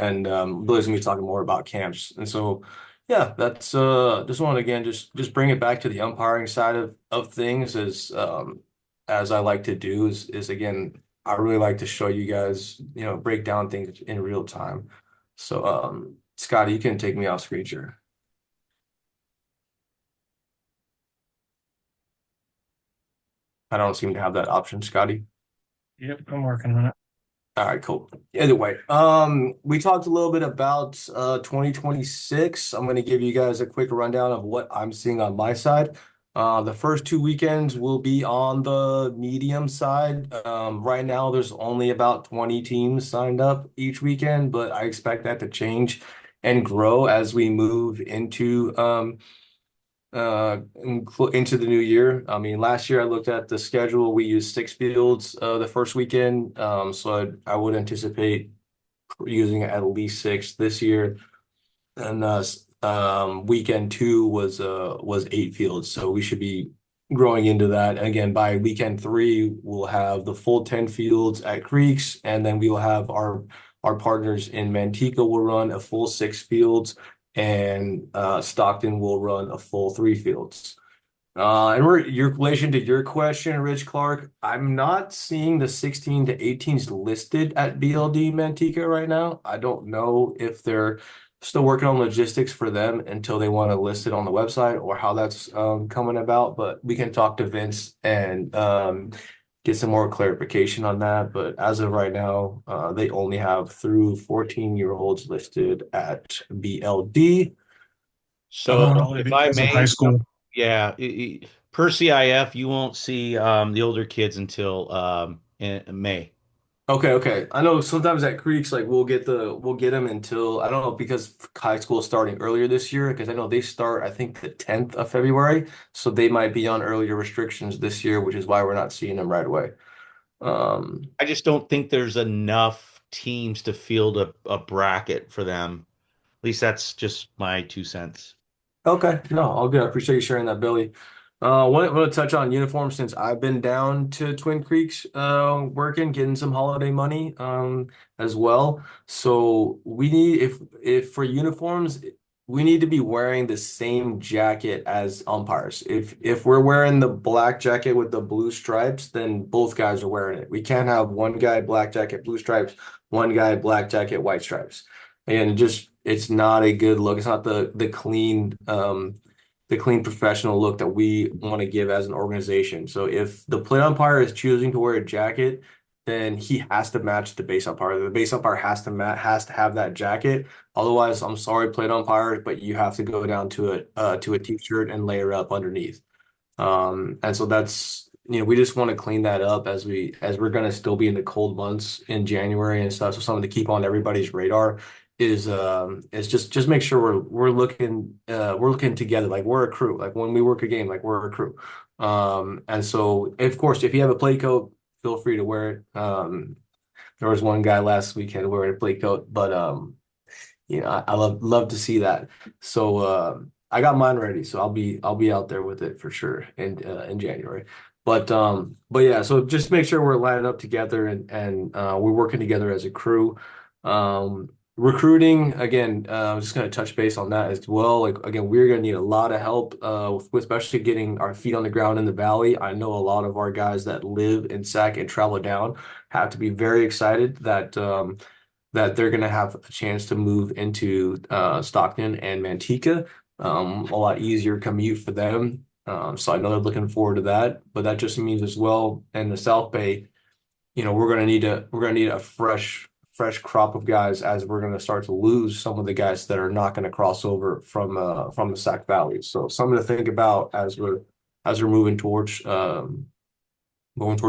Billy's gonna be talking more about camps. And so yeah, that's just want to again just bring it back to the umpiring side of things, as I like to do is again, I really like to show you guys, break down things in real time. So Scotty, you can take me off screen share. I don't seem to have that option, Scotty. Yep, I'm working on it. All right, cool. Either way, we talked a little bit about 2026. I'm going to give you guys a quick rundown of what I'm seeing on my side. The first 2 weekends will be on the medium side. Right now, there's only about 20 teams signed up each weekend, but I expect that to change and grow as we move into the new year. I mean, last year I looked at the schedule. We used 6 fields the first weekend, so I would anticipate using at least 6 this year. And weekend 2 was 8 fields, so we should be growing into that. And again, by weekend 3, we'll have the full 10 fields at Creeks, and then we will have our partners in Manteca will run a full 6 fields. And Stockton will run a full 3 fields. And your relation to your question, Rich Clark, I'm not seeing the 16 to 18s listed at BLD Manteca right now. I don't know if they're still working on logistics for them until they want to list it on the website, or how that's coming about. But we can talk to Vince and get some more clarification on that. But as of right now, they only have through 14-year-olds listed at BLD. So if I Because of may, high school. yeah, per CIF, you won't see the older kids until in May. Okay. I know sometimes at Creeks, like we'll get them until, I don't know, because high school is starting earlier this year, because I know they start, I think, the 10th of February. So they might be on earlier restrictions this year, which is why we're not seeing them right away. I just don't think there's enough teams to field a bracket for them. At least that's just my 2 cents. Okay, no, all good. I appreciate you sharing that, Billy. Want to touch on uniforms since I've been down to Twin Creeks, working, getting some holiday money, as well. So we need, if for uniforms, we need to be wearing the same jacket as umpires. If we're wearing the black jacket with the blue stripes, then both guys are wearing it. We can't have one guy black jacket, blue stripes, one guy black jacket, white stripes. And it's not a good look. It's not the clean professional look that we want to give as an organization. So if the plate umpire is choosing to wear a jacket, then he has to match the base umpire. The base umpire has to have that jacket. Otherwise, I'm sorry, plate umpires, but you have to go down to a t-shirt and layer up underneath. And so that's, we just want to clean that up as we're gonna still be in the cold months in January and stuff. So something to keep on everybody's radar is just make sure we're looking together, like we're a crew. Like when we work a game, like we're a crew. And so of course, if you have a play coat, feel free to wear it. There was one guy last weekend wearing a play coat, but I love to see that. So I got mine ready, so I'll be out there with it for sure in January. But yeah, so just make sure we're lining up together and we're working together as a crew. Recruiting again, I'm just going to touch base on that as well. Like again, we're going to need a lot of help, especially getting our feet on the ground in the valley. I know a lot of our guys that live in Sac and travel down have to be very excited that they're going to have a chance to move into Stockton and Manteca. A lot easier commute for them. So I know they're looking forward to that. But that just means as well in the South Bay, we're gonna need a fresh crop of guys as we're gonna start to lose some of the guys that are not gonna cross over from the Sac Valley. So something to think about as we're moving towards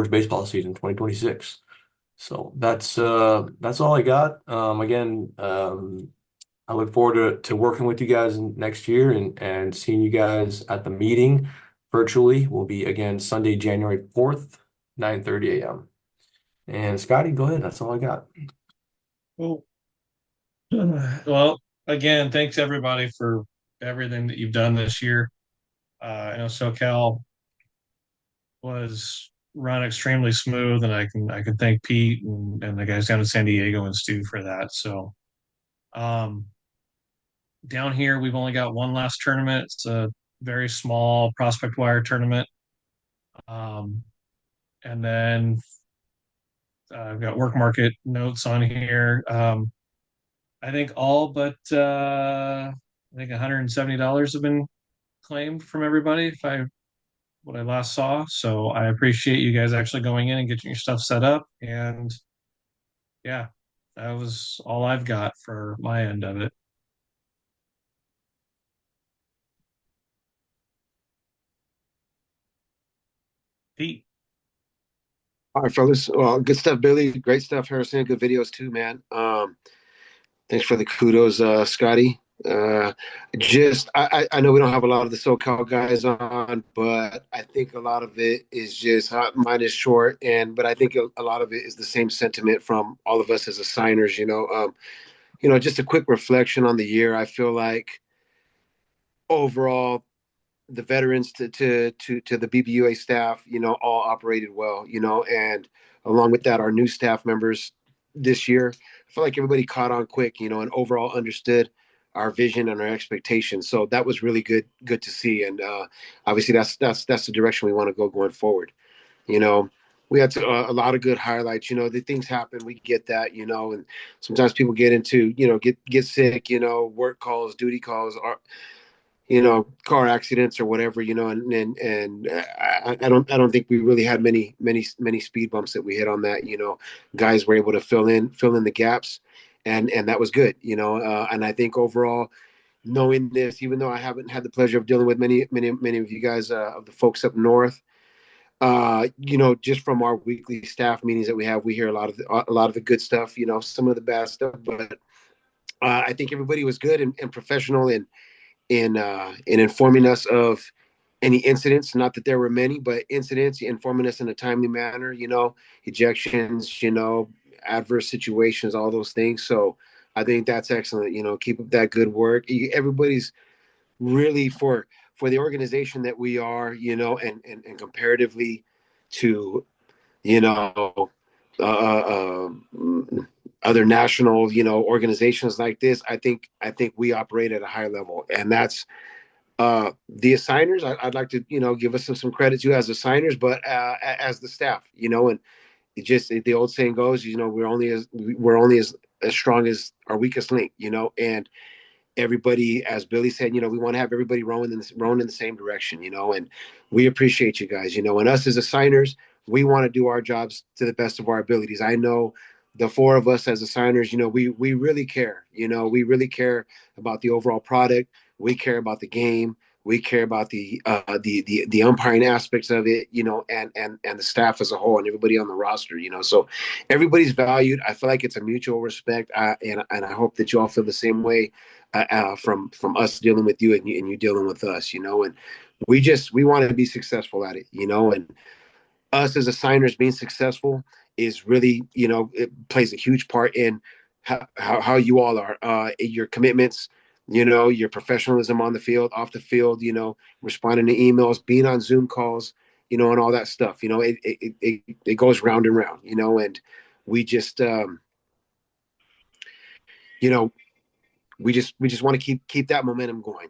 baseball season 2026. So that's all I got. Again, I look forward to working with you guys next year and seeing you guys at the meeting virtually. Will be again Sunday, January 4th, 9:30 a.m. And Scotty, go ahead. That's all I got. Well, well, again, thanks everybody for everything that you've done this year. I know SoCal was run extremely smooth, and I can thank Pete and the guys down in San Diego and Stu for that. So, um, down here we've only got one last tournament. It's a very small prospect wire tournament. Um, and then I've got work market notes on here. I think all but I think $170 have been claimed from everybody if I what I last saw. So I appreciate you guys actually going in and getting your stuff set up. And yeah, that was all I've got for my end of it. Pete. All right, fellas. Well, good stuff, Billy. Great stuff, Harrison. Good videos too, man. Thanks for the kudos, Scotty. I know we don't have a lot of the SoCal guys on, but I think a lot of it is just mine is short, but I think a lot of it is the same sentiment from all of us as assigners. Just a quick reflection on the year. I feel like overall the veterans to the BBUA staff, all operated well, and along with that, our new staff members this year, I feel like everybody caught on quick, and overall understood our vision and our expectations. So that was really good to see. And obviously that's the direction we want to go going forward. You know, we had a lot of good highlights. The things happen, we get that. And sometimes people get into, get sick. Work calls, duty calls, car accidents or whatever, and I don't think we really had many speed bumps that we hit on that. Guys were able to fill in the gaps, and that was good. And I think overall, knowing this, even though I haven't had the pleasure of dealing with many of you guys, of the folks up north, just from our weekly staff meetings that we hear a lot of the good stuff, some of the bad stuff, but I think everybody was good and professional in informing us of any incidents. Not that there were many, but incidents, informing us in a timely manner. Ejections, adverse situations, all those things. So I think that's excellent. Keep up that good work. Everybody's really for for the organization that we are, and comparatively to, you know, other national, organizations like this, I think we operate at a high level, and that's the assigners. I'd like to, give us some credit to as assigners, but as the staff, and it just the old saying goes, we're only as strong as our weakest link, and everybody, as Billy said, we want to have everybody rowing in the same direction, and we appreciate you guys, and us as assigners, we want to do our jobs to the best of our abilities. I know the four of us as assigners, we really care, we really care about the overall product. We care about the game. We care about the umpiring aspects of it, and the staff as a whole and everybody on the roster, so everybody's valued. I feel like it's a mutual respect, and I hope that you all feel the same way from us dealing with you and you dealing with us, and we want to be successful at it, and us as a signers being successful is really, it plays a huge part in how you all are, your commitments, your professionalism on the field, off the field, responding to emails, being on Zoom calls, and all that stuff. It goes round and round, and we just, you know, we just want to keep that momentum going.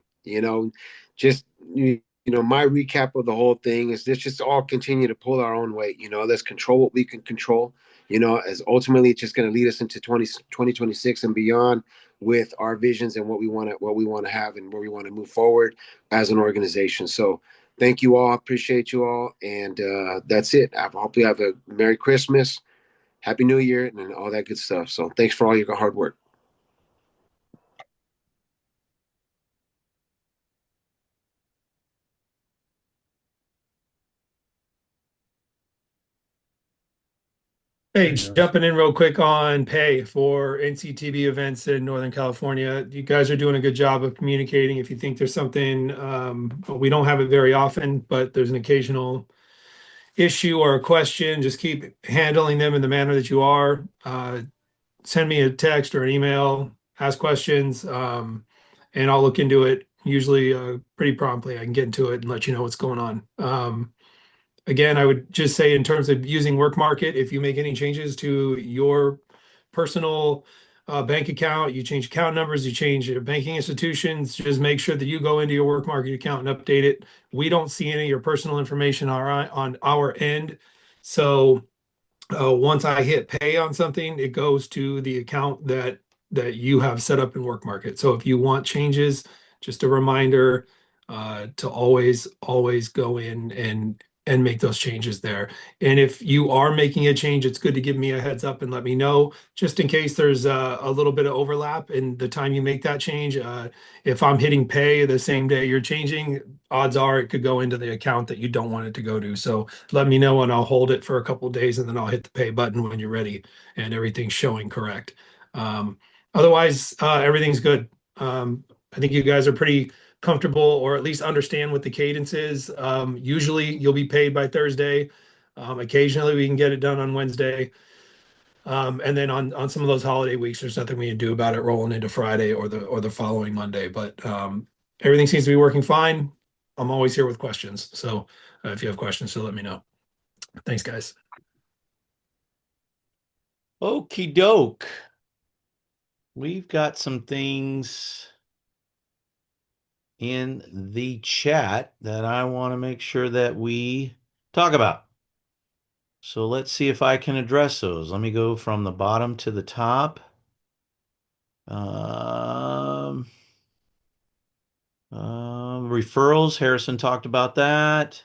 Just my recap of the whole thing is let's just all continue to pull our own weight. Let's control what we can control. As ultimately it's just going to lead us into 2026 and beyond with our visions and what we want to have and where we want to move forward as an organization. So thank you all. Appreciate you all, and that's it. I hope you have a Merry Christmas, Happy New Year, and all that good stuff. So thanks for all your hard work. Hey, jumping in real quick on pay for NCTV events in Northern California. You guys are doing a good job of communicating. If you think there's something, we don't have it very often, but there's an occasional issue or a question, just keep handling them in the manner that you are. Send me a text or an email, ask questions, and I'll look into it. Usually, pretty promptly, I can get into it and let you know what's going on. Again, I would just say in terms of using WorkMarket, if you make any changes to your personal bank account, you change account numbers, you change your banking institutions, just make sure that you go into your WorkMarket account and update it. We don't see any of your personal information on our end. So once I hit pay on something, it goes to the account that you have set up in WorkMarket. So if you want changes, just a reminder to always go in and make those changes there. And if you are making a change, it's good to give me a heads up and let me know, just in case there's a little bit of overlap in the time you make that change. If I'm hitting pay the same day you're changing, odds are it could go into the account that you don't want it to go to. So let me know and I'll hold it for a couple of days and then I'll hit the pay button when you're ready and everything's showing correct. Otherwise, everything's good. I think you guys are pretty comfortable or at least understand what the cadence is. Usually you'll be paid by Thursday. Occasionally we can get it done on Wednesday. And then on some of those holiday weeks, there's nothing we can do about it rolling into Friday or the following Monday. But everything seems to be working fine. I'm always here with questions. So if you have questions, so let me know. Thanks, guys. Okie doke. We've got some things in the chat that I want to make sure that we talk about. So let's see if I can address those. Let me go from the bottom to the top. Referrals, Harrison talked about that.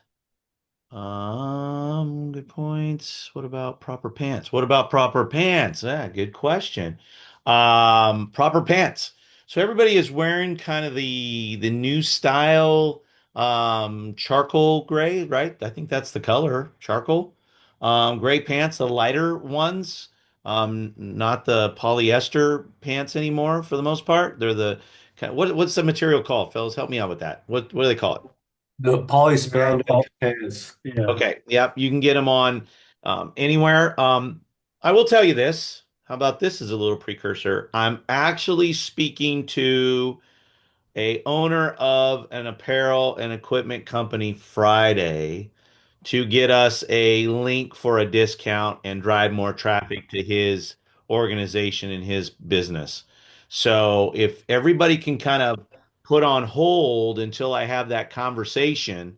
Good points. What about proper pants? What about proper pants? Good question. Proper pants. So everybody is wearing kind of the new style charcoal gray, right? I think that's the color, charcoal. Gray pants, the lighter ones. Not the polyester pants anymore for the most part. They're the what's the material called, fellas? Help me out with that. What do they call it? The poly spandex pants. Yeah. Okay, yep, you can get them on anywhere. I will tell you this. How about this as a little precursor? I'm actually speaking to a owner of an apparel and equipment company Friday to get us a link for a discount and drive more traffic to his organization and his business. So if everybody can kind of put on hold until I have that conversation,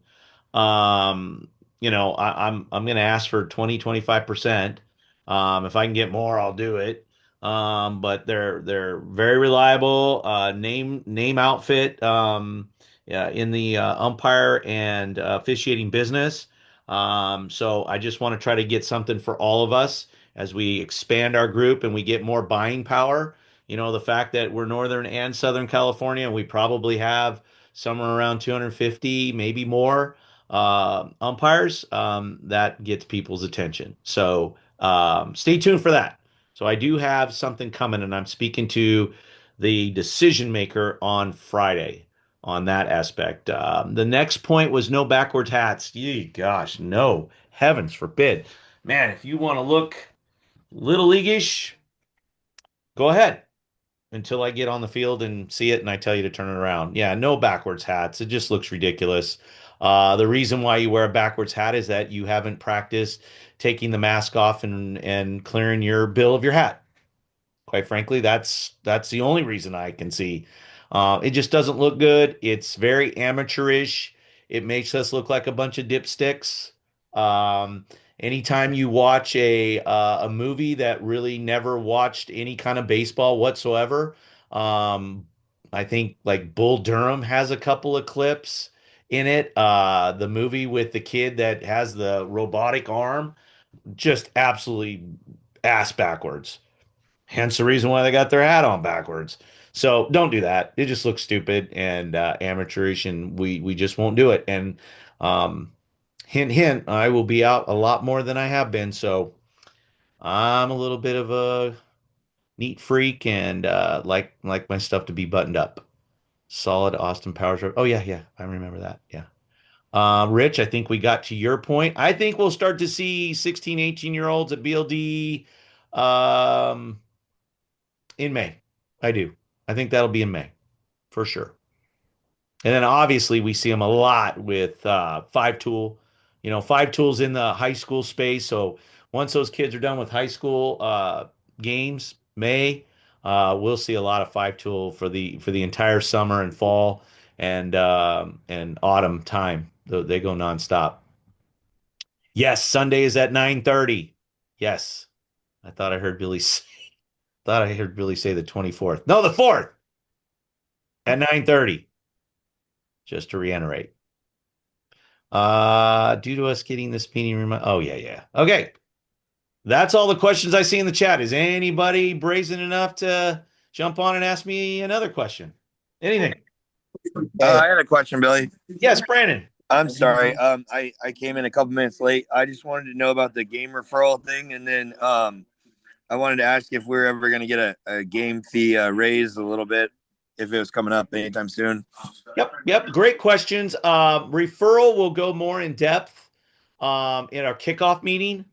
um, I'm going to ask for 20-25%. If I can get more, I'll do it. But they're very reliable, name outfit, yeah, in the umpire and officiating business. So I just want to try to get something for all of us as we expand our group and we get more buying power. The fact that we're Northern and Southern California, and we probably have somewhere around 250, maybe more umpires, that gets people's attention. So stay tuned for that. So I do have something coming, and I'm speaking to the decision maker on Friday on that aspect. The next point was no backwards hats. Yee, gosh, no, heavens forbid. Man, if you want to look little leagueish, go ahead until I get on the field and see it and I tell you to turn it around. Yeah, no backwards hats. It just looks ridiculous. The reason why you wear a backwards hat is that you haven't practiced taking the mask off and clearing your bill of your hat. Quite frankly, that's the only reason I can see. It just doesn't look good. It's very amateurish. It makes us look like a bunch of dipsticks. Anytime you watch a movie that really never watched any kind of baseball whatsoever, um, I think like Bull Durham has a couple of clips in it. The movie with the kid that has the robotic arm, just absolutely ass backwards. Hence the reason why they got their hat on backwards. So don't do that. It just looks stupid and amateurish, and we just won't do it. And um, hint, hint, I will be out a lot more than I have been. So I'm a little bit of a neat freak and like my stuff to be buttoned up. Solid Austin Powers. Oh yeah, yeah, I remember that. Yeah. Rich, I think we got to your point. I think we'll start to see 16, 18-year-olds at BLD. Um, in May. I do. I think that'll be in May for sure. And then obviously we see them a lot with Five Tool. Five Tool's in the high school space. So once those kids are done with high school games, May, we'll see a lot of Five Tool for the entire summer and fall and autumn time. They go nonstop. Yes, Sunday is at 9:30. Yes. I thought I heard Billy say the 24th. No, the 4th at 9:30. Just to reiterate. Due to us getting this meeting remind. Oh, yeah, yeah. Okay. That's all the questions I see in the chat. Is anybody brazen enough to jump on and ask me another question? Anything? I had a question, Billy. Yes, Brandon. I'm sorry. I came in a couple minutes late. I just wanted to know about the game referral thing, and then I wanted to ask if we're ever going to get a game fee raised a little bit, if it was coming up anytime soon. Yep. Great questions. Referral will go more in depth in our kickoff meeting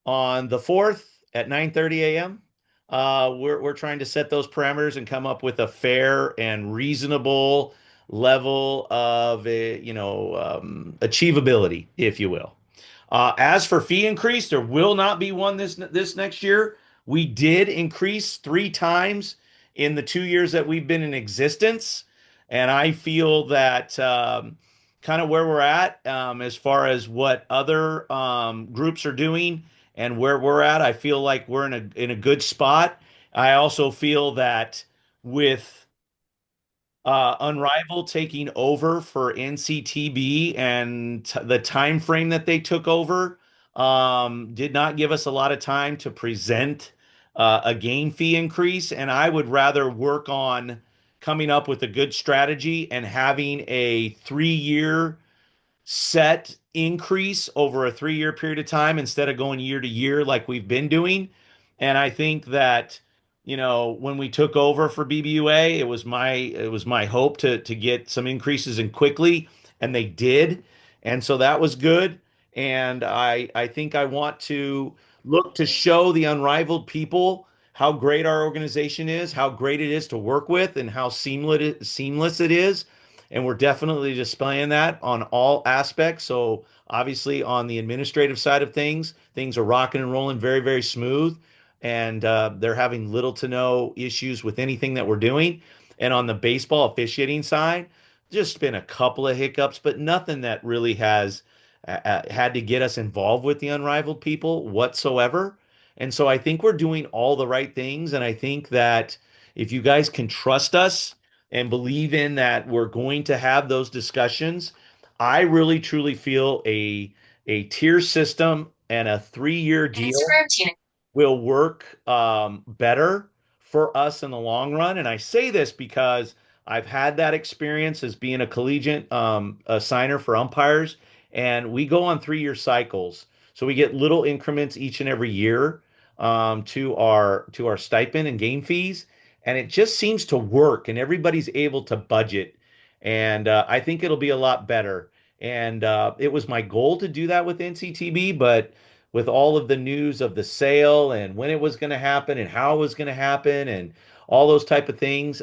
on the 4th at 9:30 a.m. We're trying to set those parameters and come up with a fair and reasonable level of achievability, if you will. As for fee increase, there will not be one this next year. We did increase 3 times in the 2 years that we've been in existence, and I feel that kind of where we're at as far as what other groups are doing and where we're at, I feel like we're in a good spot. I also feel that with Unrivaled taking over for NCTB and the time frame that they took over did not give us a lot of time to present a game fee increase, and I would rather work on coming up with a good strategy and having a 3-year set increase over a 3-year period of time instead of going year to year like we've been doing. And I think that, when we took over for BBUA, it was my hope to get some increases in quickly, and they did. And so that was good. And I think I want to look to show the Unrivaled people how great our organization is, how great it is to work with, and how seamless it is. And we're definitely displaying that on all aspects. So obviously on the administrative side of things are rocking and rolling very, very smooth. And they're having little to no issues with anything that we're doing. And on the baseball officiating side, just been a couple of hiccups, but nothing that really has had to get us involved with the unrivaled people whatsoever. And so I think we're doing all the right things. And I think that if you guys can trust us and believe in that we're going to have those discussions, I really truly feel a tier system and a 3-year deal will work better for us in the long run. And I say this because I've had that experience as being a collegiate assigner for umpires, and we go on 3-year cycles. So we get little increments each and every year to our stipend and game fees, and it just seems to work, and everybody's able to budget, and I think it'll be a lot better. And it was my goal to do that with NCTB, but with all of the news of the sale and when it was going to happen and how it was going to happen and all those type of things,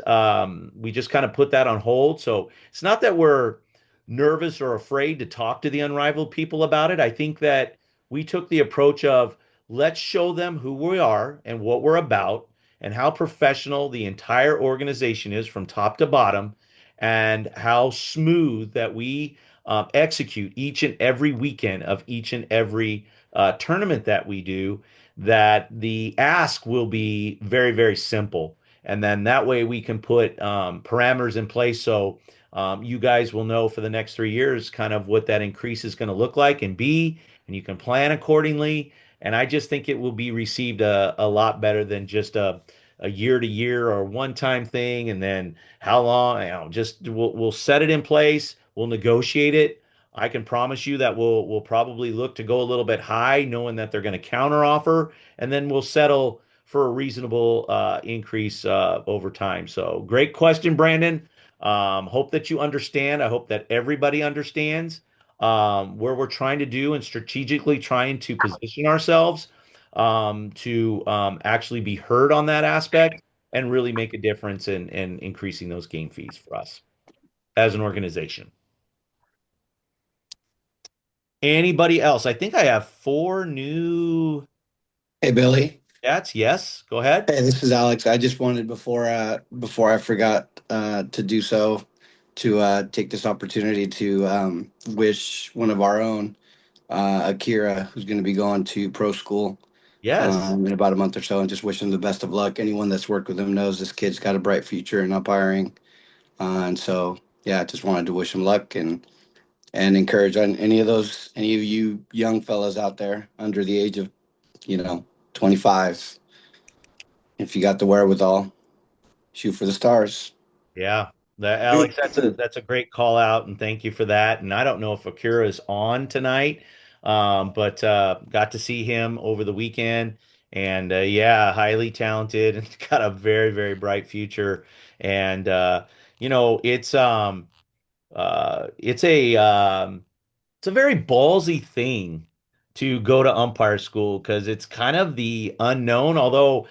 we just kind of put that on hold. So it's not that we're nervous or afraid to talk to the unrivaled people about it. I think that we took the approach of let's show them who we are and what we're about and how professional the entire organization is from top to bottom and how smooth that we execute each and every weekend of each and every tournament that we do, that the ask will be very, very simple. And then that way we can put parameters in place so you guys will know for the next 3 years kind of what that increase is going to look like and be, and you can plan accordingly. And I just think it will be received a lot better than just a year to year or one time thing. And then how long, just we'll set it in place. We'll negotiate it. I can promise you that we'll probably look to go a little bit high, knowing that they're going to counter offer, and then we'll settle for a reasonable increase over time. So great question, Brandon. Hope that you understand. I hope that everybody understands where we're trying to do and strategically trying to position ourselves to actually be heard on that aspect and really make a difference in increasing those game fees for us as an organization. Anybody else? I think I have 4 new Hey Billy. chats. Yes, go ahead. Hey, this is Alex. I just wanted before I forgot to do so to take this opportunity to wish one of our own, Akira, who's going to be going to pro school Yes. in about a month or so, and just wish him the best of luck. Anyone that's worked with him knows this kid's got a bright future in umpiring, and so yeah, I just wanted to wish him luck and encourage on any of you young fellas out there under the age of 25. If you got the wherewithal, shoot for the stars. Yeah. Alex, that's a great call out, and thank you for that. And I don't know if Akira is on tonight, but got to see him over the weekend, and yeah, highly talented and got a very, very bright future. And it's a very ballsy thing to go to umpire school because it's kind of the unknown. Although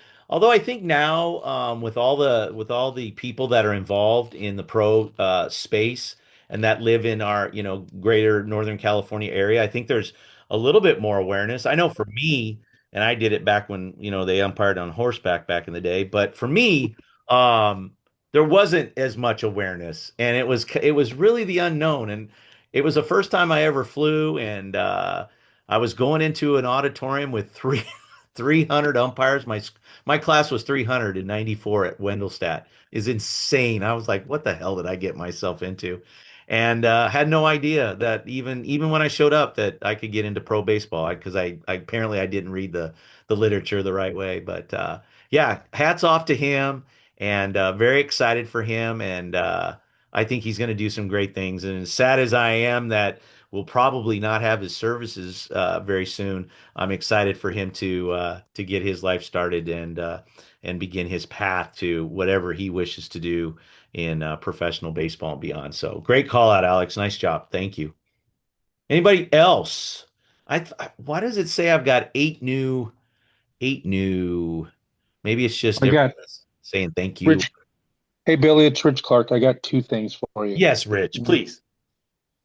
I think now with all the people that are involved in the pro space and that live in our greater Northern California area, I think there's a little bit more awareness. I know for me, and I did it back when they umpired on horseback back in the day, but for me, um, there wasn't as much awareness, and it was really the unknown. And it was the first time I ever flew, and I was going into an auditorium with 300 umpires. My class was 394 at Wendelstadt. Is insane. I was like, what the hell did I get myself into? And had no idea that even when I showed up that I could get into pro baseball because I apparently I didn't read the literature the right way. But yeah, hats off to him, and very excited for him, and I think he's going to do some great things. And as sad as I am that we'll probably not have his services very soon, I'm excited for him to get his life started and begin his path to whatever he wishes to do in professional baseball and beyond. So great call out, Alex. Nice job. Thank you. Anybody else? Why does it say I've got eight new Maybe it's just I got everyone saying thank you. Rich. Hey, Billy, it's Rich Clark. I got two things for you. Yes, Rich, please.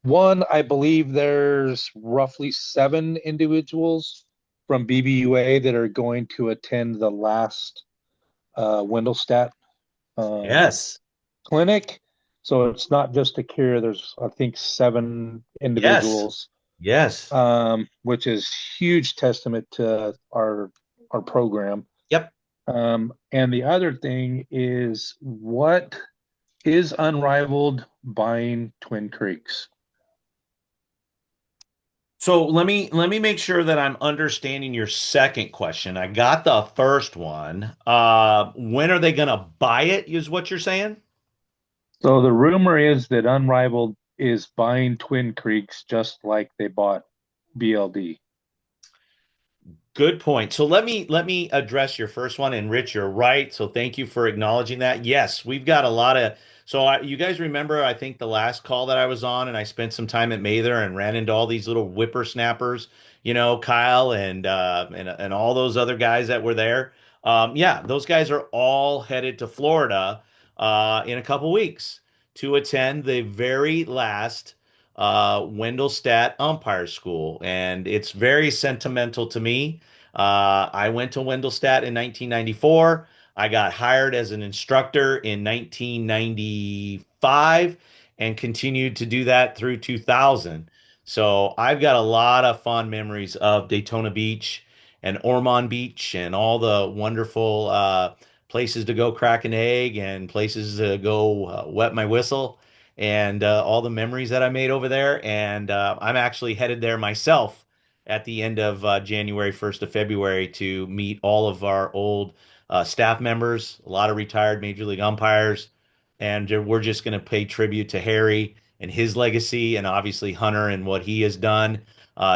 One, I believe there's roughly 7 individuals from BBUA that are going to attend the last Wendelstadt Yes. clinic. So it's not just a cure. There's, I think, 7 individuals, Yes. which is huge testament to our program. Yep. And the other thing is, what is Unrivaled buying Twin Creeks? So let me make sure that I'm understanding your second question. I got the first one. When are they gonna buy it, is what you're saying? So the rumor is that Unrivaled is buying Twin Creeks just like they bought BLD. Good point. So let me address your first one. And Rich, you're right. So thank you for acknowledging that. Yes, we've got a lot of. You guys remember, I think the last call that I was on, and I spent some time at Mather and ran into all these little whippersnappers, Kyle and all those other guys that were there. Yeah, those guys are all headed to Florida in a couple weeks to attend the very last Wendelstadt Umpire School, and it's very sentimental to me. I went to Wendelstadt in 1994. I got hired as an instructor in 1995 and continued to do that through 2000. So I've got a lot of fond memories of Daytona Beach and Ormond Beach and all the wonderful places to go crack an egg and places to go wet my whistle and all the memories that I made over there. And I'm actually headed there myself at the end of January, 1st of February to meet all of our old staff members, a lot of retired Major League umpires. And we're just going to pay tribute to Harry and his legacy, and obviously Hunter and what he has done,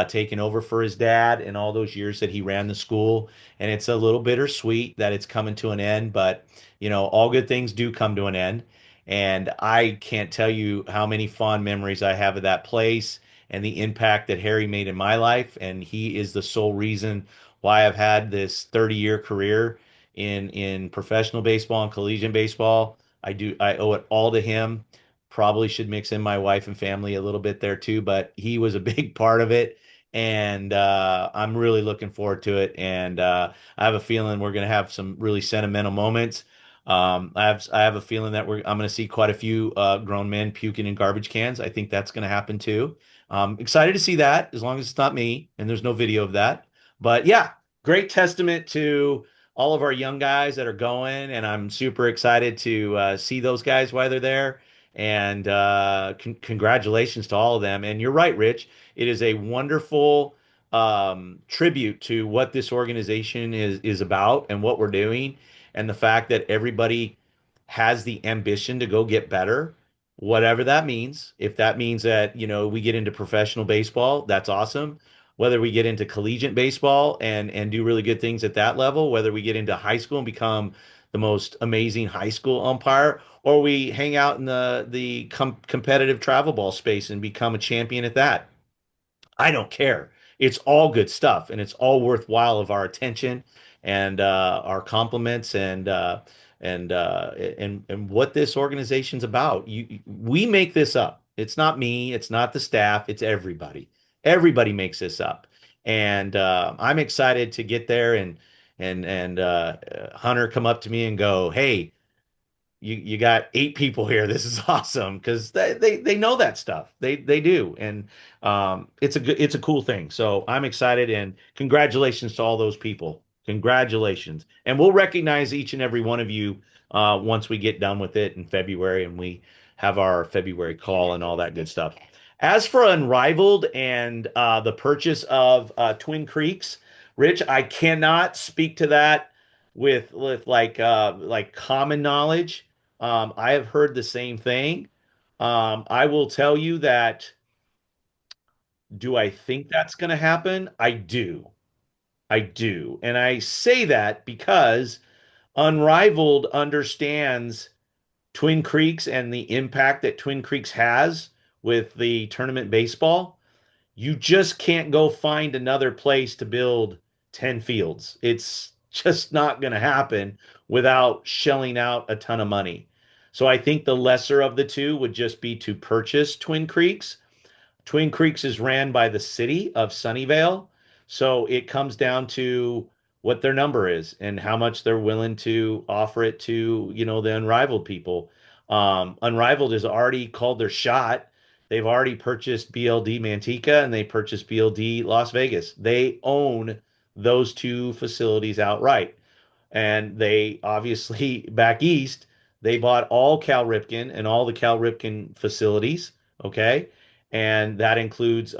taking over for his dad and all those years that he ran the school. And it's a little bittersweet that it's coming to an end, but all good things do come to an end. And I can't tell you how many fond memories I have of that place and the impact that Harry made in my life. And he is the sole reason why I've had this 30-year career in professional baseball and collegiate baseball. I owe it all to him. Probably should mix in my wife and family a little bit there too, but he was a big part of it. And I'm really looking forward to it. And I have a feeling we're going to have some really sentimental moments. I have a feeling that I'm going to see quite a few grown men puking in garbage cans. I think that's going to happen too. Excited to see that, as long as it's not me and there's no video of that. But yeah, great testament to all of our young guys that are going, and I'm super excited to see those guys while they're there. And congratulations to all of them. And you're right, Rich. It is a wonderful tribute to what this organization is about and what we're doing, and the fact that everybody has the ambition to go get better, whatever that means. If that means that, we get into professional baseball, that's awesome. Whether we get into collegiate baseball and do really good things at that level, whether we get into high school and become the most amazing high school umpire, or we hang out in the competitive travel ball space and become a champion at that. I don't care. It's all good stuff, and it's all worthwhile of our attention and our compliments and what this organization's about. We make this up. It's not me. It's not the staff. It's everybody. Everybody makes this up, and I'm excited to get there and Hunter come up to me and go, "Hey, you got 8 people here. This is awesome," because they know that stuff. They do, and it's a cool thing. So I'm excited, and congratulations to all those people. Congratulations, and we'll recognize each and every one of you once we get done with it in February and we have our February call and all that good stuff. As for Unrivaled and the purchase of Twin Creeks, Rich, I cannot speak to that with like common knowledge. I have heard the same thing. I will tell you that, do I think that's going to happen? I do. I do. And I say that because Unrivaled understands Twin Creeks and the impact that Twin Creeks has with the tournament baseball. You just can't go find another place to build 10 fields. It's just not going to happen without shelling out a ton of money. So I think the lesser of the two would just be to purchase Twin Creeks. Twin Creeks is ran by the city of Sunnyvale. So it comes down to what their number is and how much they're willing to offer it to, the Unrivaled people. Unrivaled has already called their shot. They've already purchased BLD Manteca and they purchased BLD Las Vegas. They own those two facilities outright. And they obviously back east, they bought all Cal Ripken and all the Cal Ripken facilities. Okay. And that includes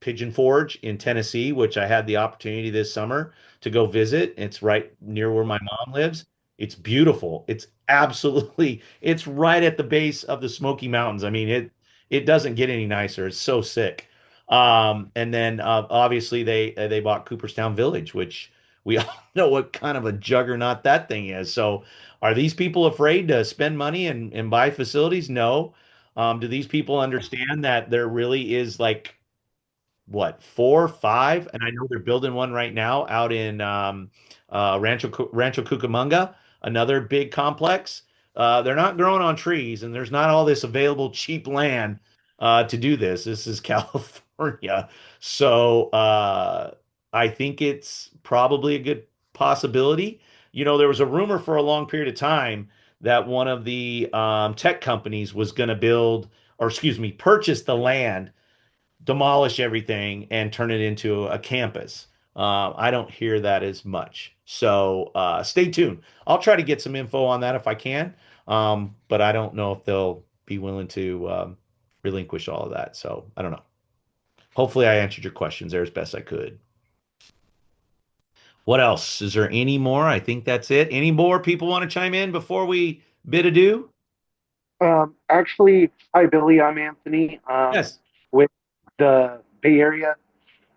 Pigeon Forge in Tennessee, which I had the opportunity this summer to go visit. It's right near where my mom lives. It's beautiful. It's absolutely, it's right at the base of the Smoky Mountains. I mean, it doesn't get any nicer. It's so sick. And then obviously they bought Cooperstown Village, which we all know what kind of a juggernaut that thing is. So are these people afraid to spend money and buy facilities? No. Do these people understand that there really is like what, four, five? And I know they're building one right now out in Rancho Cucamonga, another big complex. They're not growing on trees, and there's not all this available cheap land to do this. This is California, so I think it's probably a good possibility. There was a rumor for a long period of time that one of the tech companies was going to build, or excuse me, purchase the land, demolish everything, and turn it into a campus. I don't hear that as much. So stay tuned. I'll try to get some info on that if I can. But I don't know if they'll be willing to relinquish all of that. So I don't know. Hopefully I answered your questions there as best I could. What else? Is there any more? I think that's it. Any more people want to chime in before we bid adieu? Actually, hi Billy, I'm Anthony. Yes. With the Bay Area.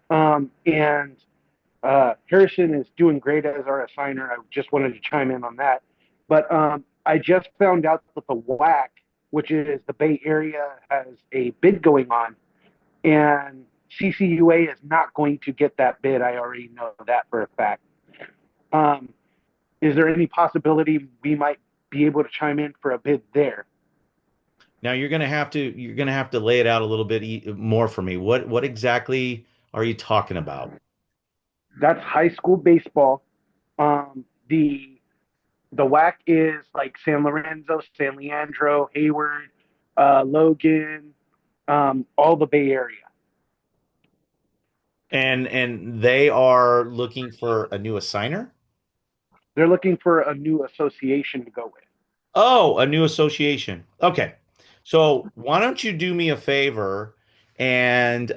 And Harrison is doing great as our assigner. I just wanted to chime in on that. But I just found out that the WAC, which is the Bay Area, has a bid going on, and CCUA is not going to get that bid. I already know that for a fact. Is there any possibility we might be able to chime in for a bid there? Now you're gonna have to lay it out a little bit more for me. What exactly are you talking about? That's high school baseball. The WAC is like San Lorenzo, San Leandro, Hayward, Logan, all the Bay Area. And they are looking for a new assigner? They're looking for a new association to go with. Oh, a new association. Okay. So why don't you do me a favor and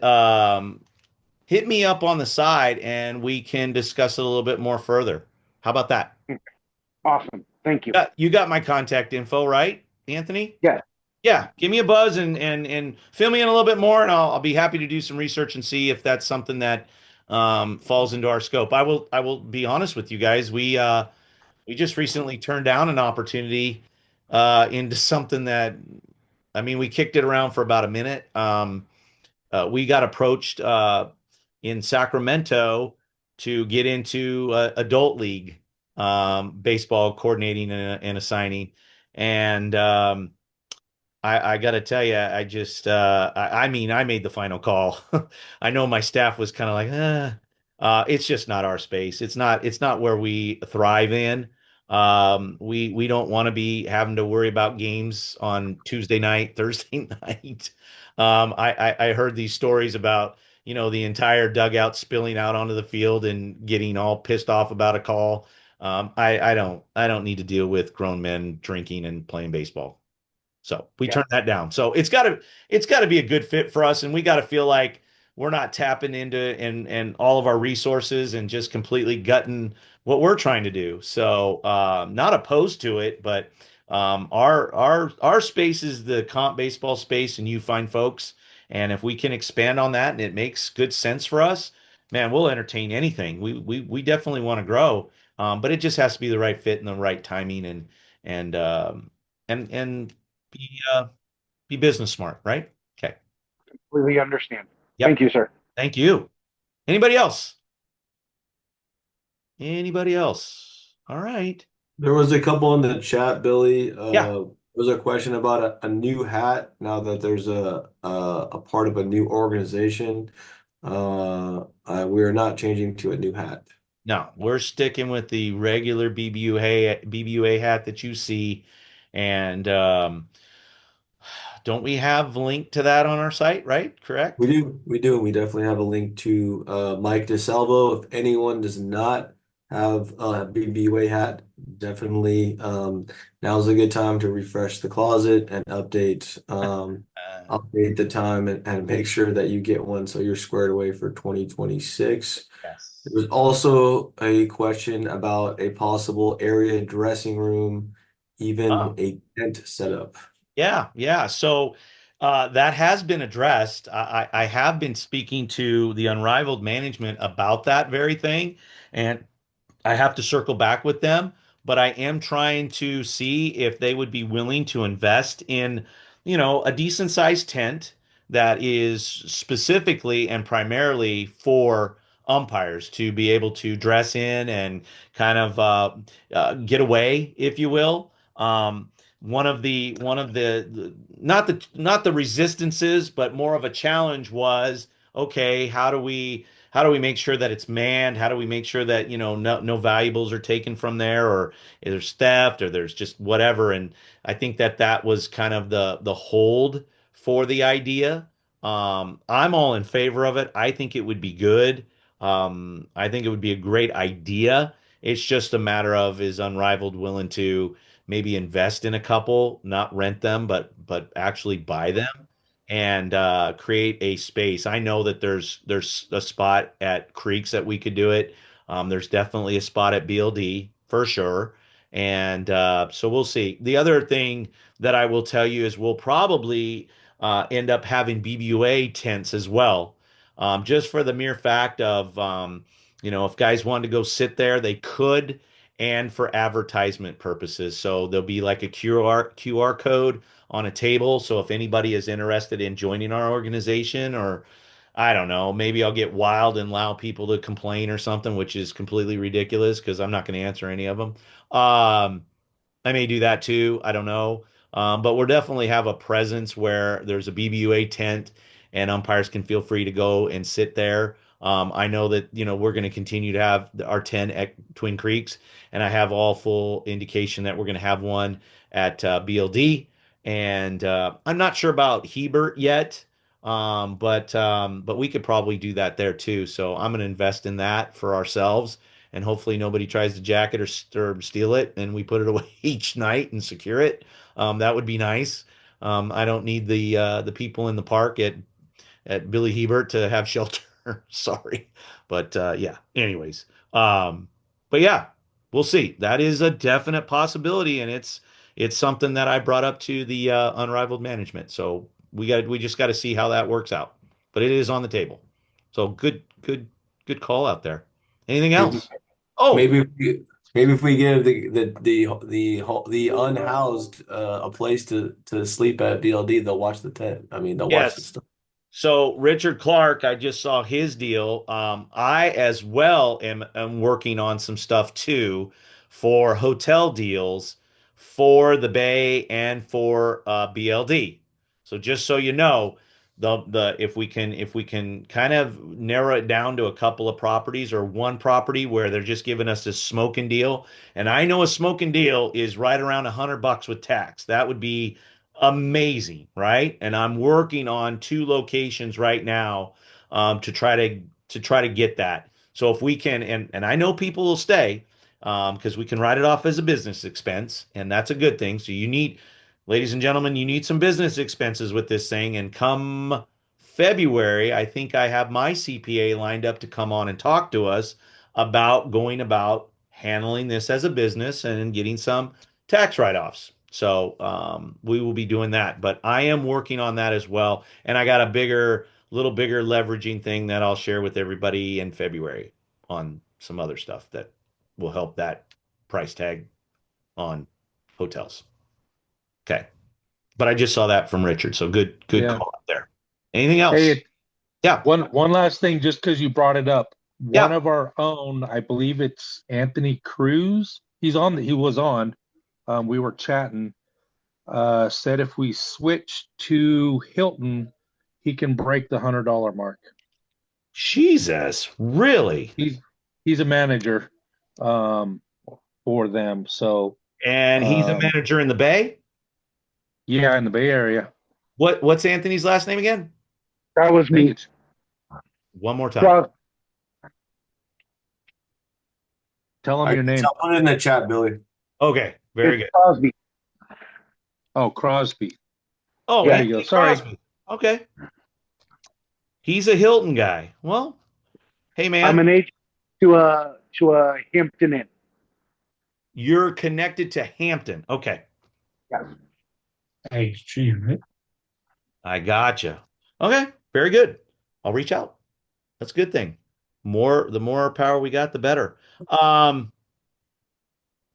hit me up on the side and we can discuss it a little bit more further. How about that? Awesome. Thank you. You got my contact info, right, Anthony? Yeah. Yeah. Give me a buzz and fill me in a little bit more, and I'll be happy to do some research and see if that's something that falls into our scope. I will be honest with you guys. We just recently turned down an opportunity into something that, I mean, we kicked it around for about a minute. We got approached in Sacramento to get into adult league baseball coordinating and assigning. And I got to tell you, I mean, I made the final call. I know my staff was kind of like, it's just not our space. It's not where we thrive in. We don't want to be having to worry about games on Tuesday night, Thursday night. I heard these stories about, the entire dugout spilling out onto the field and getting all pissed off about a call. I don't need to deal with grown men drinking and playing baseball. So we turned that down. So it's gotta be a good fit for us. And we got to feel like we're not tapping into and all of our resources and just completely gutting what we're trying to do. So not opposed to it, but our space is the comp baseball space, and you find folks. And if we can expand on that and it makes good sense for us, man, we'll entertain anything. We definitely want to grow, but it just has to be the right fit and the right timing and be business smart, right? Okay. Completely understand. Yep. Thank you, sir. Thank you. Anybody else? Anybody else? All right. There was a couple in the chat, Billy. Yeah. There was a question about a new hat now that there's a part of a new organization. We are not changing to a new hat. No, we're sticking with the regular BBUA hat that you see. And don't we have a link to that on our site, right? Correct? We do. We definitely have a link to Mike DeSalvo. If anyone does not have a BBUA hat, definitely now's a good time to refresh the closet and update the time and make sure that you get one so you're squared away for 2026. Yes. There was also a question about a possible area dressing room, even a tent setup. Yeah, yeah. So that has been addressed. I have been speaking to the Unrivaled management about that very thing, and I have to circle back with them. But I am trying to see if they would be willing to invest in, a decent sized tent that is specifically and primarily for umpires to be able to dress in and kind of get away, if you will. Not the resistances, but more of a challenge was, okay, how do we make sure that it's manned? How do we make sure that, no valuables are taken from there, or there's theft, or there's just whatever? And I think that was kind of the hold for the idea. I'm all in favor of it. I think it would be good. I think it would be a great idea. It's just a matter of, is Unrivaled willing to maybe invest in a couple, not rent them, but actually buy them and create a space. I know that there's a spot at Creeks that we could do it. There's definitely a spot at BLD for sure. And so we'll see. The other thing that I will tell you is we'll probably end up having BBUA tents as well, just for the mere fact of, if guys wanted to go sit there, they could, and for advertisement purposes. So there'll be like a QR code on a table. So if anybody is interested in joining our organization, or I don't know, maybe I'll get wild and allow people to complain or something, which is completely ridiculous because I'm not going to answer any of them. I may do that too. I don't know. But we'll definitely have a presence where there's a BBUA tent and umpires can feel free to go and sit there. I know that, we're going to continue to have our 10 at Twin Creeks, and I have all full indication that we're going to have one at BLD. And I'm not sure about Hebert yet, but we could probably do that there too. So I'm going to invest in that for ourselves, and hopefully nobody tries to jack it or steal it, and we put it away each night and secure it. That would be nice. I don't need the people in the park at Billy Hebert to have shelter. Sorry, but yeah. Anyways, but yeah, we'll see. That is a definite possibility, and it's something that I brought up to the Unrivaled management. So we just got to see how that works out. But it is on the table. So good call out there. Anything else? Oh, Maybe if we give the unhoused a place to sleep at BLD, they'll watch the tent. I mean, they'll watch the yes. stuff. So Richard Clark, I just saw his deal. I as well am working on some stuff too for hotel deals for the Bay and for BLD. So just so you know, the if we can kind of narrow it down to a couple of properties or one property where they're just giving us a smoking deal, and I know a smoking deal is right around $100 with tax. That would be amazing, right? And I'm working on two locations right now to try to get that. So if we can, and I know people will stay because we can write it off as a business expense, and that's a good thing. So ladies and gentlemen, you need some business expenses with this thing. And come February, I think I have my CPA lined up to come on and talk to us about going about handling this as a business and getting some tax write-offs. So we will be doing that, but I am working on that as well. And I got a little bigger leveraging thing that I'll share with everybody in February on some other stuff that will help that price tag on hotels. Okay. But I just saw that from Richard. So good Yeah. call out there. Anything else? Hey, Yeah. one last thing, just because you brought it up. one of our own, I believe it's Anthony Cruz. He was on. We were chatting. Said if we switch to Hilton, he can break the $100 mark. Jesus, really? He's a manager for them. So And he's a manager in the Bay? yeah, in the Bay Area. What's Anthony's last name again? That was me. One more time. Tell him your name. I'll put it in the chat, Billy. Okay, very good. Crosby. Oh, Crosby. Oh, there Anthony you go. Sorry. Crosby. Okay. He's a Hilton guy. Well, hey man, I'm an agent to a Hampton Inn. you're connected to Hampton. Okay. Yes. HG, right? I gotcha. Okay, very good. I'll reach out. That's a good thing. The more power we got, the better. And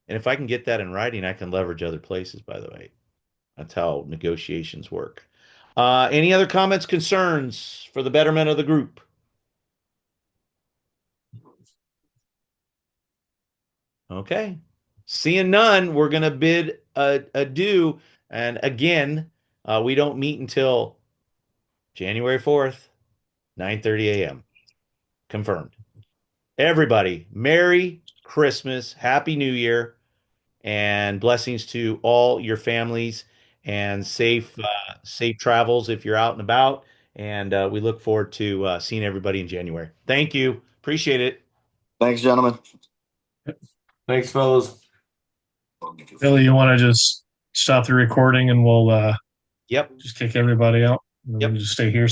if I can get that in writing, I can leverage other places, by the way. That's how negotiations work. Any other comments, concerns for the betterment of the group? Okay. Seeing none, we're going to bid adieu. And again, we don't meet until January 4th, 9:30 a.m. Confirmed. Everybody, Merry Christmas, Happy New Year, and blessings to all your families, and safe travels if you're out and about. And we look forward to seeing everybody in January. Thank you. Appreciate it. Thanks, gentlemen. Thanks, fellas. Billy, you want to just stop the recording and we'll Yep. just kick everybody out? And Yep. we'll just stay here.